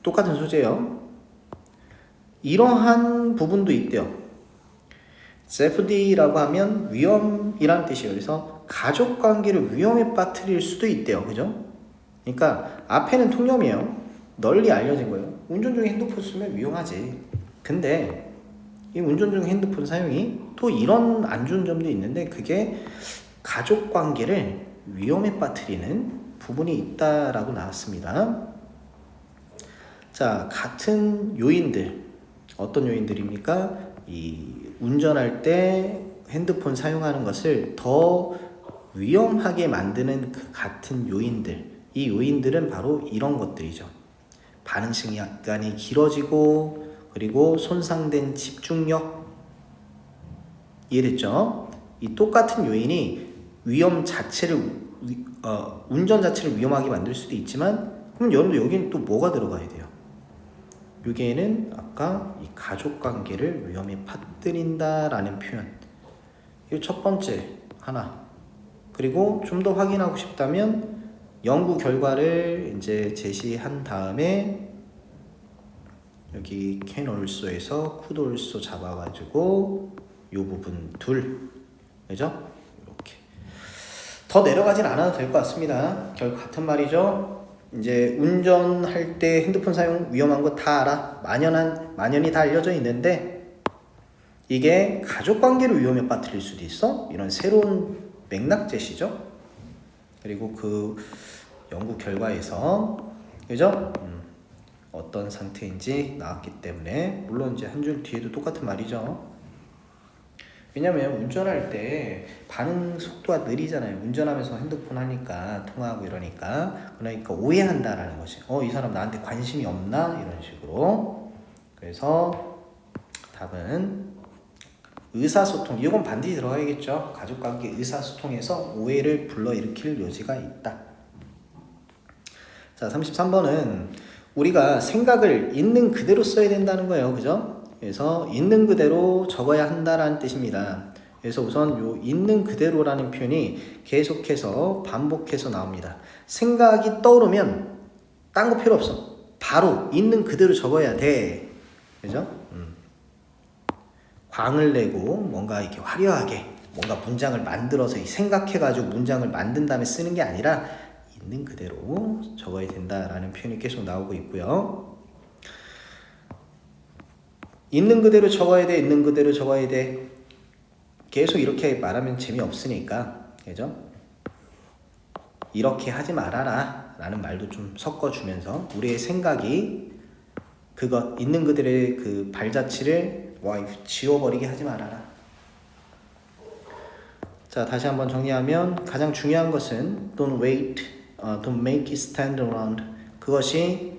똑같은 소재예요. 이러한 부분도 있대요. safety라고 하면 위험이란 뜻이에요. 그래서 가족 관계를 위험에 빠뜨릴 수도 있대요. 그죠? 그러니까 앞에는 통념이에요. 널리 알려진 거예요. 운전 중에 핸드폰 쓰면 위험하지. 근데 이 운전 중 핸드폰 사용이 또 이런 안 좋은 점도 있는데 그게 가족 관계를 위험에 빠뜨리는 부분이 있다라고 나왔습니다. 자, 같은 요인들, 어떤 요인들입니까? 이 운전할 때 핸드폰 사용하는 것을 더 위험하게 만드는 그 같은 요인들, 이 요인들은 바로 이런 것들이죠. 반응 시간이 길어지고, 그리고 손상된 집중력. 이해됐죠? 이 똑같은 요인이 위험 자체를 운전 자체를 위험하게 만들 수도 있지만, 그럼 여러분들 여기는 또 뭐가 들어가야 돼요? 여기에는 아까 이 가족 관계를 위험에 빠뜨린다라는 표현. 이 첫 번째 하나. 그리고 좀 더 확인하고 싶다면 연구 결과를 이제 제시한 다음에 여기 can also에서 could also 잡아가지고 이 부분 둘, 그죠? 이렇게 더 내려가진 않아도 될 것 같습니다. 결국 같은 말이죠. 이제 운전할 때 핸드폰 사용 위험한 거 다 알아. 만연히 다 알려져 있는데 이게 가족 관계를 위험에 빠뜨릴 수도 있어. 이런 새로운 맥락 제시죠. 그리고 그 연구 결과에서 그죠? 어떤 상태인지 나왔기 때문에 물론 이제 한 줄 뒤에도 똑같은 말이죠. 왜냐면 운전할 때 반응 속도가 느리잖아요. 운전하면서 핸드폰 하니까 통화하고 이러니까 그러니까 오해한다라는 거지. 이 사람 나한테 관심이 없나? 이런 식으로. 그래서 답은 의사소통. 이건 반드시 들어가야겠죠. 가족관계 의사소통에서 오해를 불러일으킬 여지가 있다. 자, 33번은 우리가 생각을 있는 그대로 써야 된다는 거예요. 그죠? 그래서 있는 그대로 적어야 한다라는 뜻입니다. 그래서 우선 요 있는 그대로라는 표현이 계속해서 반복해서 나옵니다. 생각이 떠오르면 딴 거 필요 없어. 바로 있는 그대로 적어야 돼. 그죠? 광을 내고 뭔가 이렇게 화려하게 뭔가 문장을 만들어서 생각해가지고 문장을 만든 다음에 쓰는 게 아니라 있는 그대로 적어야 된다라는 표현이 계속 나오고 있고요. 있는 그대로 적어야 돼, 있는 그대로 적어야 돼. 계속 이렇게 말하면 재미없으니까, 그죠? 이렇게 하지 말아라 라는 말도 좀 섞어주면서 우리의 생각이 그거 있는 그대로의 그 발자취를 지워버리게 하지 말아라. 자, 다시 한번 정리하면 가장 중요한 것은 don't wait, don't make it stand around. 그것이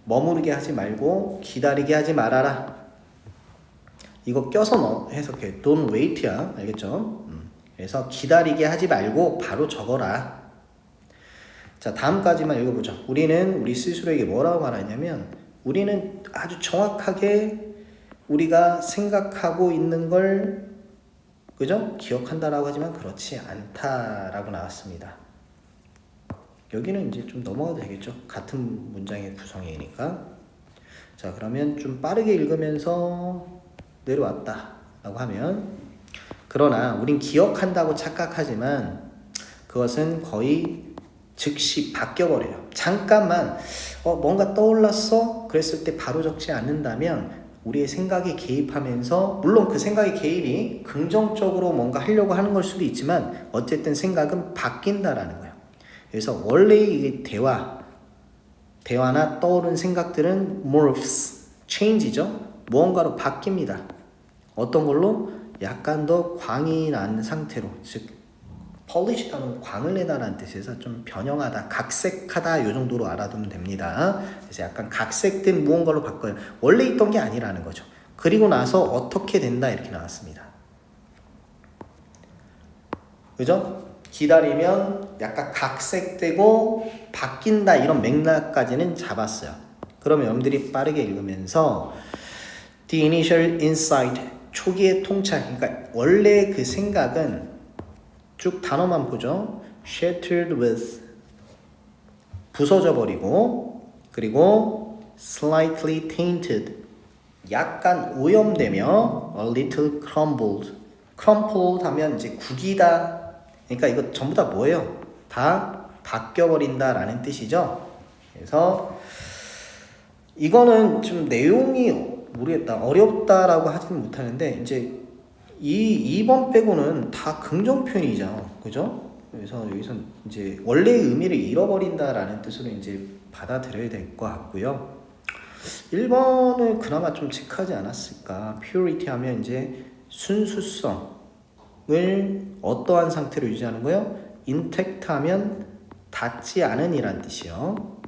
머무르게 하지 말고 기다리게 하지 말아라. 이거 껴서 해석해. don't wait야. 알겠죠? 그래서 기다리게 하지 말고 바로 적어라. 자, 다음까지만 읽어보죠. 우리는 우리 스스로에게 뭐라고 말하냐면 우리는 아주 정확하게 우리가 생각하고 있는 걸 그죠? 기억한다라고 하지만 그렇지 않다라고 나왔습니다. 여기는 이제 좀 넘어가도 되겠죠? 같은 문장의 구성이니까. 자, 그러면 좀 빠르게 읽으면서 내려왔다라고 하면 그러나 우린 기억한다고 착각하지만 그것은 거의 즉시 바뀌어버려요. 잠깐만 뭔가 떠올랐어? 그랬을 때 바로 적지 않는다면 우리의 생각에 개입하면서 물론 그 생각의 개입이 긍정적으로 뭔가 하려고 하는 걸 수도 있지만 어쨌든 생각은 바뀐다라는 거예요. 그래서 원래 이 대화나 떠오른 생각들은 morphs, change죠. 무언가로 바뀝니다. 어떤 걸로? 약간 더 광이 난 상태로, 즉 polished하는 광을 내다라는 뜻에서 좀 변형하다, 각색하다 이 정도로 알아두면 됩니다. 그래서 약간 각색된 무언가로 바꿔요. 원래 있던 게 아니라는 거죠. 그리고 나서 어떻게 된다 이렇게 나왔습니다. 그죠? 기다리면 약간 각색되고 바뀐다 이런 맥락까지는 잡았어요. 그러면 여러분들이 빠르게 읽으면서 The initial insight, 초기의 통찰, 그러니까 원래 그 생각은 쭉 단어만 보죠. shattered with, 부서져 버리고, 그리고 slightly tainted, 약간 오염되며 a little crumbled 하면 이제 구기다. 그러니까 이거 전부 다 뭐예요? 다 바뀌어버린다 라는 뜻이죠. 그래서 이거는 좀 내용이 모르겠다, 어렵다라고 하지는 못하는데 이제 이 2번 빼고는 다 긍정 표현이죠, 그죠? 그래서 여기서 이제 원래의 의미를 잃어버린다라는 뜻으로 이제 받아들여야 될 것 같고요. 1번을 그나마 좀 체크하지 않았을까. purity 하면 이제 순수성을 어떠한 상태로 유지하는 거예요? intact 하면 닿지 않은 이란 뜻이요.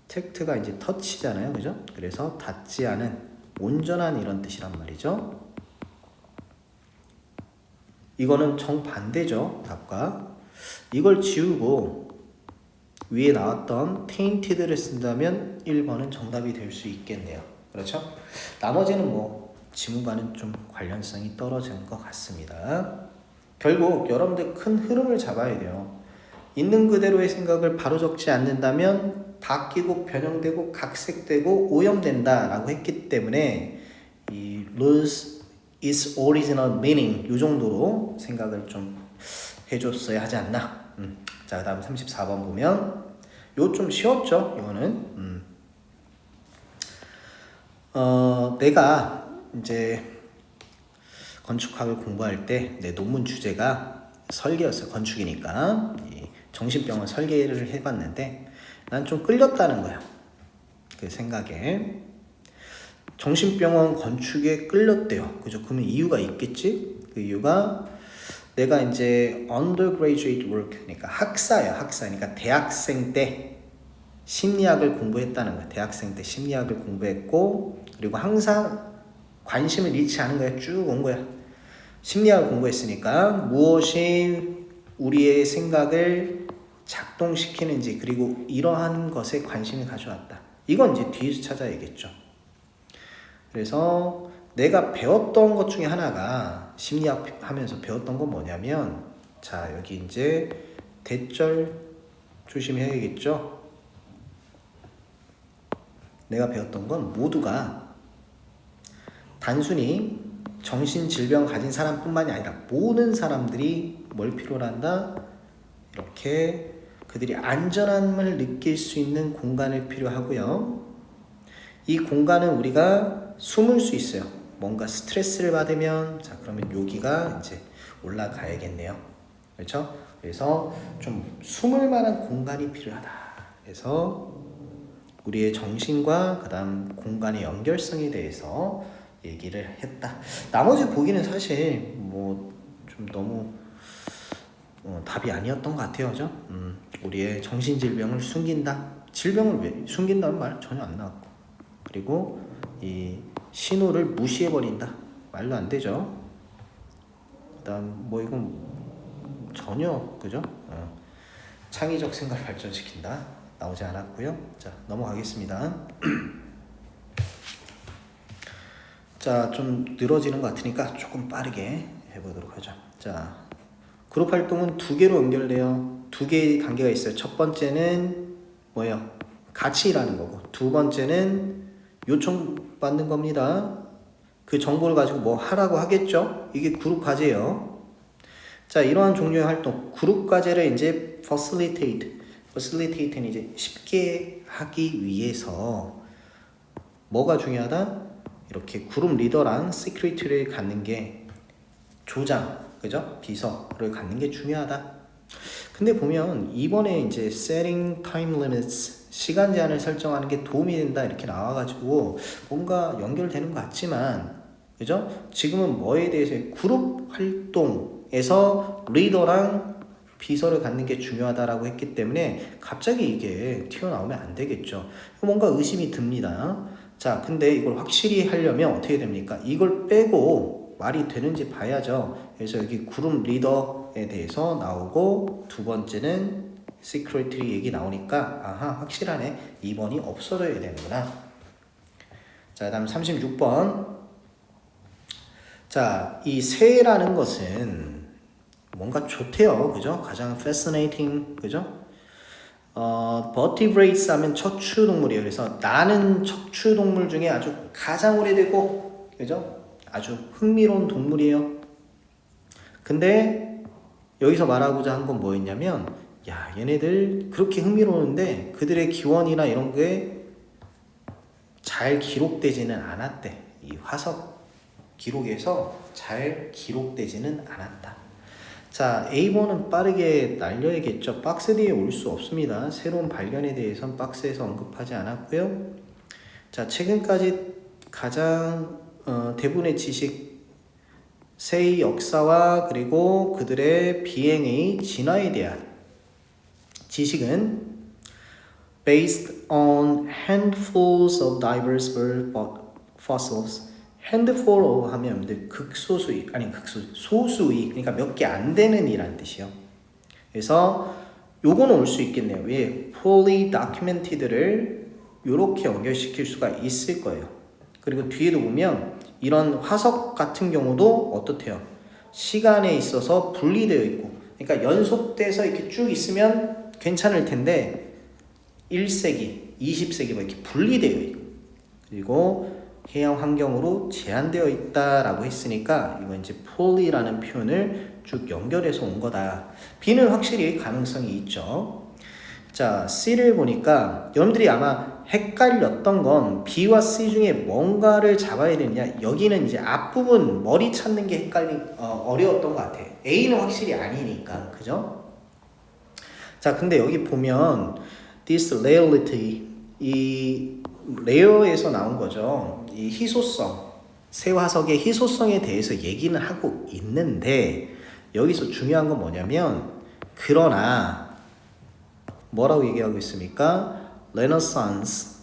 tact가 이제 touch잖아요, 그죠? 그래서 닿지 않은, 온전한 이런 뜻이란 말이죠. 이거는 정반대죠, 답과. 이걸 지우고 위에 나왔던 tainted를 쓴다면 1번은 정답이 될 수 있겠네요. 그렇죠? 나머지는 뭐 지문과는 좀 관련성이 떨어지는 것 같습니다. 결국 여러분들 큰 흐름을 잡아야 돼요. 있는 그대로의 생각을 바로 적지 않는다면 바뀌고 변형되고 각색되고 오염된다 라고 했기 때문에 이 lose its original meaning 이 정도로 생각을 좀 해줬어야 하지 않나. 자, 그 다음 34번 보면 요 좀 쉬웠죠, 이거는. 내가 이제 건축학을 공부할 때 내 논문 주제가 설계였어요. 건축이니까 정신병원 설계를 해봤는데 난 좀 끌렸다는 거야, 그 생각에. 정신병원 건축에 끌렸대요, 그죠? 그러면 이유가 있겠지? 그 이유가 내가 이제 undergraduate work, 그러니까 학사예요, 학사. 그러니까 대학생 때 심리학을 공부했다는 거야. 대학생 때 심리학을 공부했고, 그리고 항상 관심을 잃지 않은 거야. 쭉 온 거야. 심리학을 공부했으니까 무엇이 우리의 생각을 작동시키는지, 그리고 이러한 것에 관심을 가져왔다. 이건 이제 뒤에서 찾아야겠죠. 그래서 내가 배웠던 것 중에 하나가, 심리학 하면서 배웠던 건 뭐냐면, 자, 여기 이제 대절 조심해야겠죠. 내가 배웠던 건 모두가 단순히 정신질병 가진 사람뿐만이 아니라 모든 사람들이 뭘 필요로 한다? 이렇게 그들이 안전함을 느낄 수 있는 공간을 필요하고요. 이 공간은 우리가 숨을 수 있어요. 뭔가 스트레스를 받으면, 자, 그러면 여기가 이제 올라가야겠네요. 그렇죠? 그래서 좀 숨을 만한 공간이 필요하다. 그래서 우리의 정신과 그 다음 공간의 연결성에 대해서 얘기를 했다. 나머지 보기는 사실 뭐 좀 너무 답이 아니었던 것 같아요, 그죠? 우리의 정신질병을 숨긴다. 질병을 왜 숨긴다는 말 전혀 안 나왔고, 그리고 이 신호를 무시해버린다. 말도 안 되죠. 그다음 뭐 이건 전혀, 그죠? 창의적 생각을 발전시킨다. 나오지 않았고요. 자, 넘어가겠습니다. 자, 좀 늘어지는 것 같으니까 조금 빠르게 해보도록 하죠. 자, 그룹 활동은 두 개로 연결돼요. 두 개의 관계가 있어요. 첫 번째는 뭐예요? 같이 일하는 거고, 두 번째는 요청받는 겁니다. 그 정보를 가지고 뭐 하라고 하겠죠? 이게 그룹 과제예요. 자, 이러한 종류의 활동, 그룹 과제를 이제 facilitate는 이제 쉽게 하기 위해서 뭐가 중요하다? 이렇게 그룹 리더랑 시크릿을 갖는 게, 조장, 그죠? 비서를 갖는 게 중요하다. 근데 보면 이번에 이제 setting time limits, 시간 제한을 설정하는 게 도움이 된다 이렇게 나와가지고 뭔가 연결되는 것 같지만, 그죠? 지금은 뭐에 대해서 그룹 활동에서 리더랑 비서를 갖는 게 중요하다라고 했기 때문에 갑자기 이게 튀어나오면 안 되겠죠. 뭔가 의심이 듭니다. 자, 근데 이걸 확실히 하려면 어떻게 됩니까? 이걸 빼고 말이 되는지 봐야죠. 그래서 여기 그룹 리더에 대해서 나오고, 두 번째는 시크릿리 얘기 나오니까 아하, 확실하네. 2번이 없어져야 되는구나. 자, 다음 36번. 자, 이 새라는 것은 뭔가 좋대요, 그죠? 가장 fascinating, 그죠? vertebrates 하면 척추동물이에요. 그래서 나는 척추동물 중에 아주 가장 오래되고, 그죠? 아주 흥미로운 동물이에요. 근데 여기서 말하고자 한 건 뭐였냐면, 야, 얘네들 그렇게 흥미로운데 그들의 기원이나 이런 게 잘 기록되지는 않았대. 이 화석 기록에서 잘 기록되지는 않았다. 자, A번은 빠르게 날려야겠죠. 박스 뒤에 올 수 없습니다. 새로운 발견에 대해서는 박스에서 언급하지 않았고요. 자, 최근까지 가장 대부분의 지식, 새의 역사와 그리고 그들의 비행의 진화에 대한 지식은 based on handfuls of diverse bird fossils. handful 하면 극소수의, 아니 소수의, 그러니까 몇 개 안 되는 이란 뜻이요. 그래서 요거는 올 수 있겠네요. 왜? fully documented를 요렇게 연결시킬 수가 있을 거예요. 그리고 뒤에도 보면 이런 화석 같은 경우도 어떻대요? 시간에 있어서 분리되어 있고, 그러니까 연속돼서 이렇게 쭉 있으면 괜찮을 텐데 1세기, 20세기 뭐 이렇게 분리되어 있고, 그리고 해양 환경으로 제한되어 있다라고 했으니까 이건 이제 fully라는 표현을 쭉 연결해서 온 거다. B는 확실히 가능성이 있죠. 자, C를 보니까 여러분들이 아마 헷갈렸던 건 B와 C 중에 뭔가를 잡아야 되느냐. 여기는 이제 앞부분 머리 찾는 게 어려웠던 것 같아. A는 확실히 아니니까, 그죠? 자, 근데 여기 보면 this rarity, 이 레어에서 나온 거죠. 이 희소성, 새 화석의 희소성에 대해서 얘기는 하고 있는데 여기서 중요한 건 뭐냐면 그러나 뭐라고 얘기하고 있습니까? 레네상스,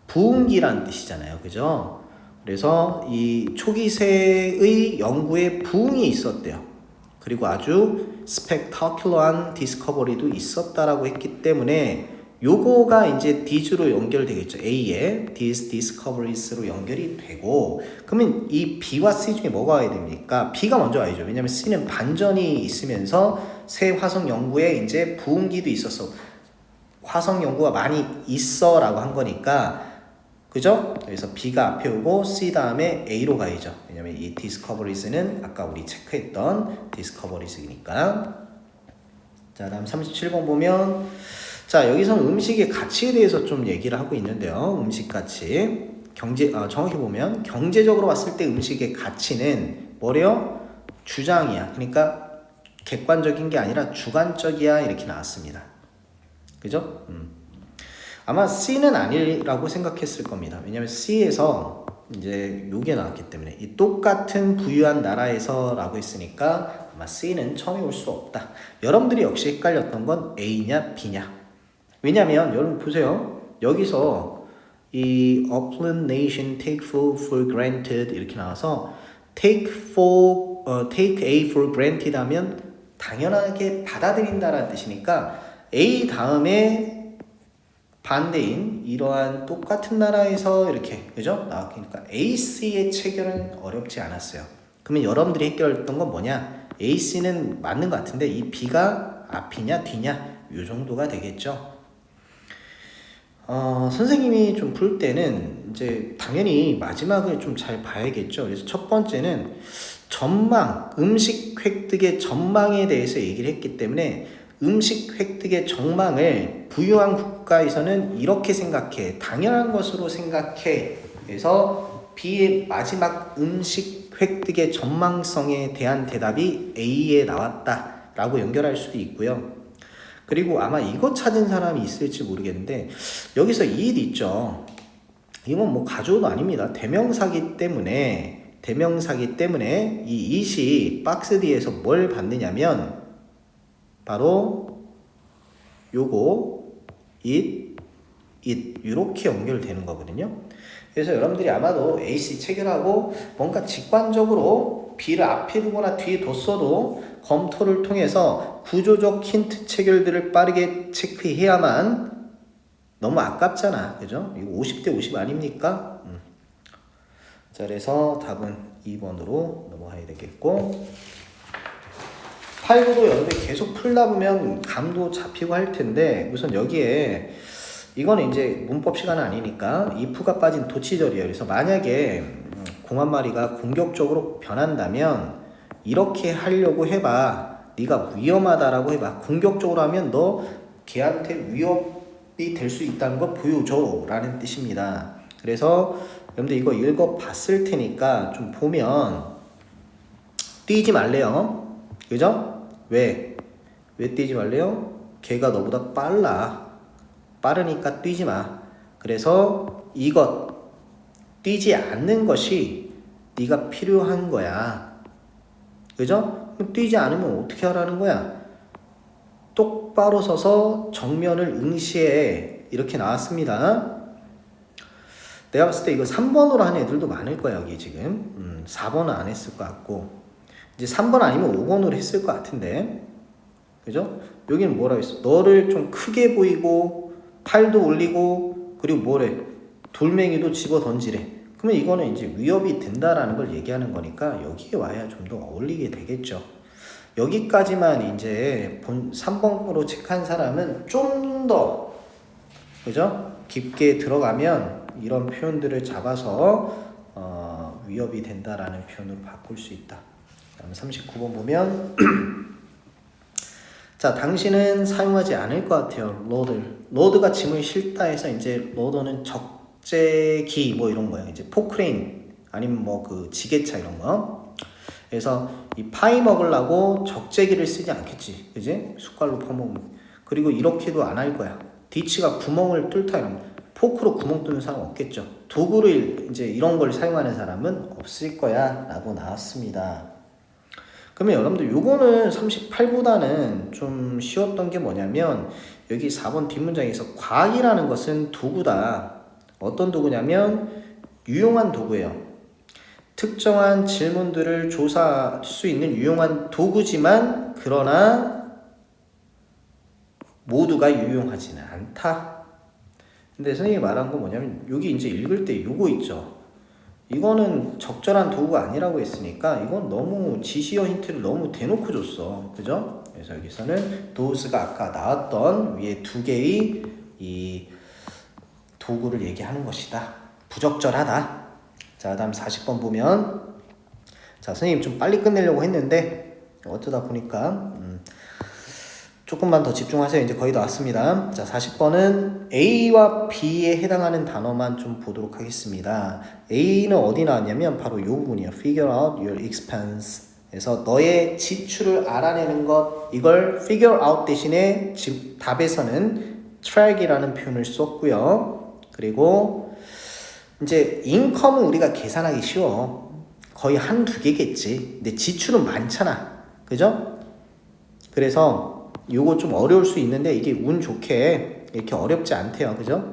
부흥기란 뜻이잖아요. 그죠? 그래서 이 초기새의 연구에 부흥이 있었대요. 그리고 아주 스펙타큘러한 디스커버리도 있었다라고 했기 때문에 요거가 이제 D로 연결되겠죠. A에 These discoveries로 연결이 되고, 그러면 이 B와 C 중에 뭐가 와야 됩니까? B가 먼저 와야죠. 왜냐면 C는 반전이 있으면서 새 화성 연구에 이제 부흥기도 있었어. 화성 연구가 많이 있어 라고 한 거니까, 그죠? 그래서 B가 앞에 오고 C 다음에 A로 가야죠. 왜냐면 이 discoveries는 아까 우리 체크했던 discoveries니까. 자, 다음 37번 보면, 자, 여기서는 음식의 가치에 대해서 좀 얘기를 하고 있는데요. 음식 가치. 정확히 보면 경제적으로 봤을 때 음식의 가치는 뭐래요? 주장이야. 그러니까 객관적인 게 아니라 주관적이야. 이렇게 나왔습니다. 그죠? 아마 C는 아니라고 생각했을 겁니다. 왜냐면 C에서 이제 요게 나왔기 때문에 이 똑같은 부유한 나라에서라고 했으니까 아마 C는 처음에 올 수 없다. 여러분들이 역시 헷갈렸던 건 A냐 B냐. 왜냐면 여러분 보세요. 여기서 이 upland nation take for granted 이렇게 나와서 take A for granted 하면 당연하게 받아들인다라는 뜻이니까 A 다음에 반대인 이러한 똑같은 나라에서 이렇게, 그죠? 나왔으니까 AC의 체결은 어렵지 않았어요. 그러면 여러분들이 헷갈렸던 건 뭐냐? AC는 맞는 것 같은데 이 B가 앞이냐 뒤냐 이 정도가 되겠죠. 선생님이 좀 풀 때는 이제 당연히 마지막을 좀 잘 봐야겠죠. 그래서 첫 번째는 전망, 음식 획득의 전망에 대해서 얘기를 했기 때문에 음식 획득의 전망을 부유한 국가에서는 이렇게 생각해. 당연한 것으로 생각해. 그래서 B의 마지막 음식 획득의 전망성에 대한 대답이 A에 나왔다 라고 연결할 수도 있고요. 그리고 아마 이거 찾은 사람이 있을지 모르겠는데 여기서 it 있죠. 이건 뭐 가조도 아닙니다. 대명사기 때문에 이 it이 박스 뒤에서 뭘 받느냐면 바로 요거 it 이렇게 연결되는 거거든요. 그래서 여러분들이 아마도 AC 체결하고 뭔가 직관적으로 B를 앞에 두거나 뒤에 뒀어도 검토를 통해서 구조적 힌트 체결들을 빠르게 체크해야만 너무 아깝잖아. 그죠? 이거 50대 50 아닙니까? 자, 그래서 답은 2번으로 넘어가야 되겠고 8, 9도 여러분들이 계속 풀다 보면 감도 잡히고 할 텐데 우선 여기에 이거는 이제 문법 시간은 아니니까 if가 빠진 도치절이에요. 그래서 만약에 공 한 마리가 공격적으로 변한다면 이렇게 하려고 해봐. 네가 위험하다라고 해봐. 공격적으로 하면 너 걔한테 위협이 될 수 있다는 걸 보여줘 라는 뜻입니다. 그래서 여러분들 이거 읽어봤을 테니까 좀 보면 뛰지 말래요. 그죠? 왜 뛰지 말래요? 걔가 너보다 빠르니까 뛰지 마. 그래서 이것 뛰지 않는 것이 네가 필요한 거야. 그죠? 뛰지 않으면 어떻게 하라는 거야? 똑바로 서서 정면을 응시해. 이렇게 나왔습니다. 내가 봤을 때 이거 3번으로 하는 애들도 많을 거야, 여기 지금. 4번은 안 했을 것 같고. 이제 3번 아니면 5번으로 했을 것 같은데. 그죠? 여기는 뭐라고 했어? 너를 좀 크게 보이고, 팔도 올리고, 그리고 뭐래? 돌멩이도 집어 던지래. 그러면 이거는 이제 위협이 된다라는 걸 얘기하는 거니까 여기에 와야 좀 더 어울리게 되겠죠. 여기까지만 이제 3번으로 체크한 사람은 좀 더, 그죠? 깊게 들어가면 이런 표현들을 잡아서 위협이 된다라는 표현으로 바꿀 수 있다. 다음 39번 보면 자, 당신은 사용하지 않을 것 같아요. 로드가 짐을 싣다 해서 이제 로더는 적재기 뭐 이런 거예요. 이제 포크레인 아니면 뭐 그 지게차 이런 거. 그래서 이 파이 먹으려고 적재기를 쓰지 않겠지, 그지? 숟갈로 퍼먹는. 그리고 이렇게도 안 할 거야. 디치가 구멍을 뚫다 이런 거. 포크로 구멍 뚫는 사람 없겠죠. 도구를 이제 이런 걸 사용하는 사람은 없을 거야 라고 나왔습니다. 그러면 여러분들 요거는 38보다는 좀 쉬웠던 게 뭐냐면 여기 4번 뒷문장에서 과학이라는 것은 도구다. 어떤 도구냐면 유용한 도구예요. 특정한 질문들을 조사할 수 있는 유용한 도구지만 그러나 모두가 유용하지는 않다. 근데 선생님이 말한 건 뭐냐면 여기 이제 읽을 때 요거 있죠. 이거는 적절한 도구가 아니라고 했으니까 이건 너무 지시어 힌트를 너무 대놓고 줬어. 그죠? 그래서 여기서는 dose가 아까 나왔던 위에 두 개의 이 도구를 얘기하는 것이다. 부적절하다. 자, 다음 40번 보면 자, 선생님 좀 빨리 끝내려고 했는데 어쩌다 보니까 조금만 더 집중하세요. 이제 거의 다 왔습니다. 자, 40번은 A와 B에 해당하는 단어만 좀 보도록 하겠습니다. A는 어디 나왔냐면 바로 이 부분이에요. Figure out your expense. 그래서 너의 지출을 알아내는 것, 이걸 figure out 대신에 답에서는 track이라는 표현을 썼고요. 그리고 이제 income은 우리가 계산하기 쉬워. 거의 한두 개겠지. 근데 지출은 많잖아. 그죠? 그래서 요거 좀 어려울 수 있는데 이게 운 좋게 이렇게 어렵지 않대요. 그죠?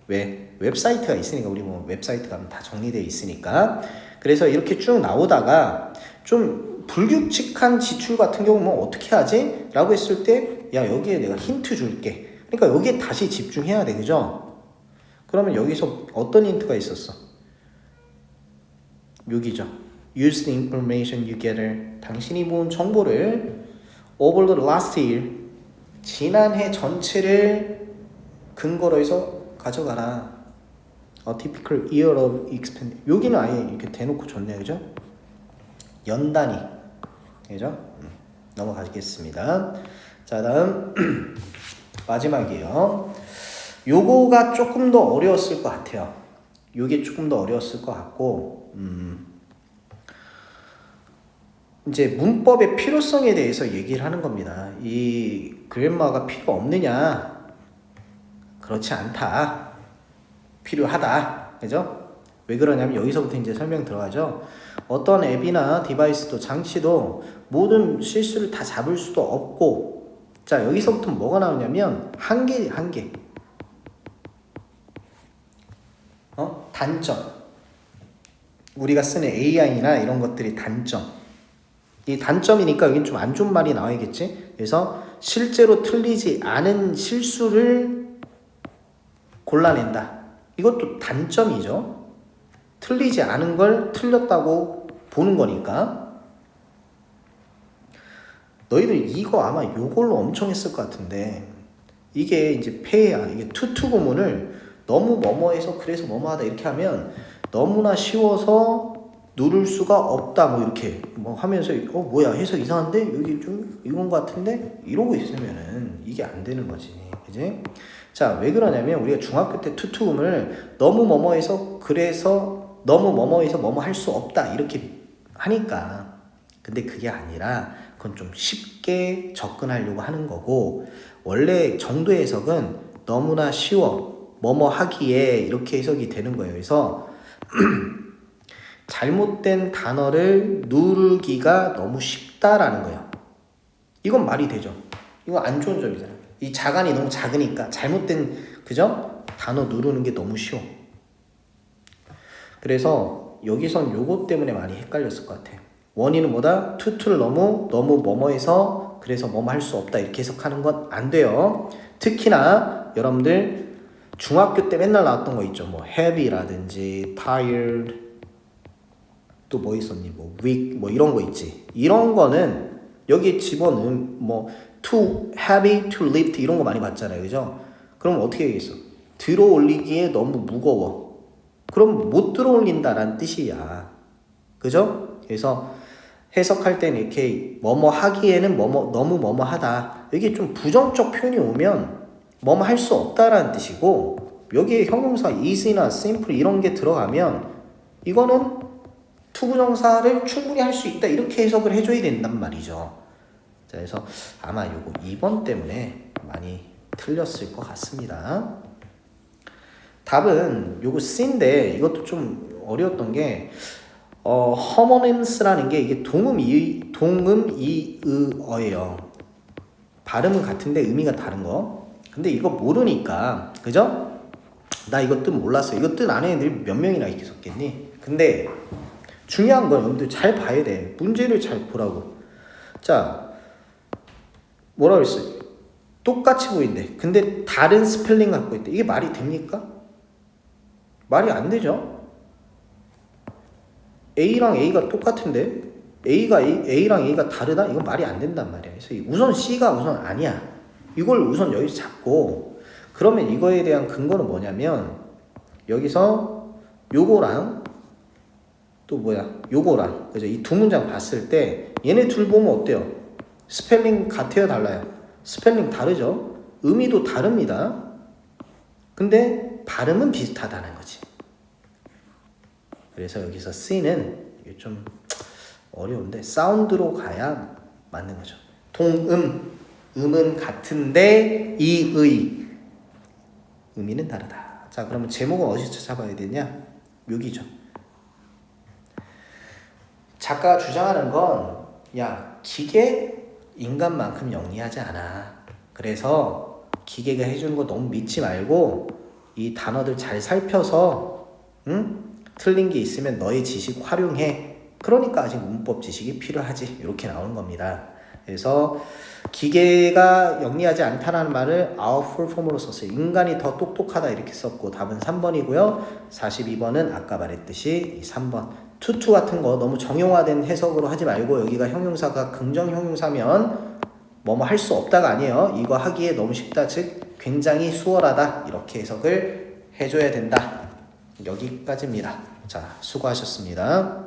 왜? 웹사이트가 있으니까. 우리 뭐 웹사이트 가면 다 정리되어 있으니까. 그래서 이렇게 쭉 나오다가 좀 불규칙한 지출 같은 경우는 뭐 어떻게 하지? 라고 했을 때 야, 여기에 내가 힌트 줄게. 그러니까 여기에 다시 집중해야 돼. 그죠? 그러면 여기서 어떤 힌트가 있었어? 여기죠. Use the information you gather. 당신이 모은 정보를 over the last year, 지난해 전체를 근거로 해서 가져가라. A typical year of expense. 여기는 아예 이렇게 대놓고 줬네요. 그죠? 연 단위. 그죠? 넘어가겠습니다. 자, 다음 마지막이에요. 요거가 조금 더 어려웠을 것 같아요. 요게 조금 더 어려웠을 것 같고 이제 문법의 필요성에 대해서 얘기를 하는 겁니다. 이 그래머가 필요 없느냐? 그렇지 않다. 필요하다. 그죠? 왜 그러냐면 여기서부터 이제 설명 들어가죠. 어떤 앱이나 디바이스도 장치도 모든 실수를 다 잡을 수도 없고, 자, 여기서부터 뭐가 나오냐면 한계. 단점. 우리가 쓰는 AI나 이런 것들이 단점. 이 단점이니까 여긴 좀 안 좋은 말이 나와야겠지. 그래서 실제로 틀리지 않은 실수를 골라낸다. 이것도 단점이죠. 틀리지 않은 걸 틀렸다고 보는 거니까. 너희들 이거 아마 요걸로 엄청 했을 것 같은데 이게 이제 폐야. 이게 투투 구문을 너무 뭐뭐해서 그래서 뭐뭐하다 이렇게 하면 너무나 쉬워서 누를 수가 없다 뭐 이렇게 뭐 하면서 뭐야 해석 이상한데 여기 좀 이건 것 같은데 이러고 있으면은 이게 안 되는 거지, 그지? 자, 왜 그러냐면 우리가 중학교 때 투투음을 너무 뭐뭐해서 그래서 너무 뭐뭐해서 뭐뭐 할 수 없다 이렇게 하니까. 근데 그게 아니라 그건 좀 쉽게 접근하려고 하는 거고, 원래 정도 해석은 너무나 쉬워 뭐뭐 하기에 이렇게 해석이 되는 거예요. 그래서 잘못된 단어를 누르기가 너무 쉽다라는 거예요. 이건 말이 되죠. 이거 안 좋은 점이잖아. 이 자간이 너무 작으니까 잘못된, 그죠? 단어 누르는 게 너무 쉬워. 그래서 여기선 요거 때문에 많이 헷갈렸을 것 같아. 원인은 뭐다? 투투를 너무 뭐뭐해서 그래서 뭐뭐 할 수 없다 이렇게 해석하는 건 안 돼요. 특히나 여러분들 중학교 때 맨날 나왔던 거 있죠. 뭐 heavy라든지 tired, 또 뭐 있었니? 뭐 weak, 뭐 이런 거 있지. 이런 거는 여기에 집어넣은 뭐 too heavy, too light 이런 거 많이 봤잖아요, 그죠? 그럼 어떻게 되겠어? 들어 올리기에 너무 무거워. 그럼 못 들어 올린다라는 뜻이야, 그죠? 그래서 해석할 때는 이렇게 뭐뭐 하기에는 뭐뭐 너무 뭐뭐 하다. 이게 좀 부정적 표현이 오면 뭐뭐 할 수 없다라는 뜻이고, 여기에 형용사 is나 simple 이런 게 들어가면 이거는 투부정사를 충분히 할 수 있다 이렇게 해석을 해줘야 된단 말이죠. 자, 그래서 아마 요거 2번 때문에 많이 틀렸을 것 같습니다. 답은 요거 C인데 이것도 좀 어려웠던 게 homonyms라는 게 이게 동음이의어예요. 발음은 같은데 의미가 다른 거. 근데 이거 모르니까, 그죠? 나 이거 뜻 몰랐어. 이거 뜻 아는 애들이 몇 명이나 있었겠니? 근데 중요한 건 여러분들 잘 봐야 돼. 문제를 잘 보라고. 자, 뭐라 그랬어요? 똑같이 보인대. 근데 다른 스펠링 갖고 있대. 이게 말이 됩니까? 말이 안 되죠? A랑 A가 똑같은데 A랑 A가 다르다? 이건 말이 안 된단 말이야. 그래서 우선 C가 우선 아니야. 이걸 우선 여기서 잡고, 그러면 이거에 대한 근거는 뭐냐면 여기서 요거랑 또 뭐야? 요거랑, 그죠? 이 두 문장 봤을 때 얘네 둘 보면 어때요? 스펠링 같아요, 달라요? 스펠링 다르죠? 의미도 다릅니다. 근데 발음은 비슷하다는 거지. 그래서 여기서 C는 좀 어려운데 사운드로 가야 맞는 거죠. 동음, 음은 같은데 이의 의미는 다르다. 자, 그러면 제목은 어디서 찾아봐야 되냐? 여기죠. 작가가 주장하는 건, 야, 기계 인간만큼 영리하지 않아. 그래서 기계가 해주는 거 너무 믿지 말고 이 단어들 잘 살펴서, 틀린 게 있으면 너의 지식 활용해. 그러니까 아직 문법 지식이 필요하지. 이렇게 나오는 겁니다. 그래서 기계가 영리하지 않다라는 말을 our full form으로 썼어요. 인간이 더 똑똑하다 이렇게 썼고, 답은 3번이고요. 42번은 아까 말했듯이 3번. 투투 같은 거 너무 정형화된 해석으로 하지 말고, 여기가 형용사가 긍정 형용사면 뭐뭐 할 수 없다가 아니에요. 이거 하기에 너무 쉽다, 즉 굉장히 수월하다 이렇게 해석을 해줘야 된다. 여기까지입니다. 자, 수고하셨습니다.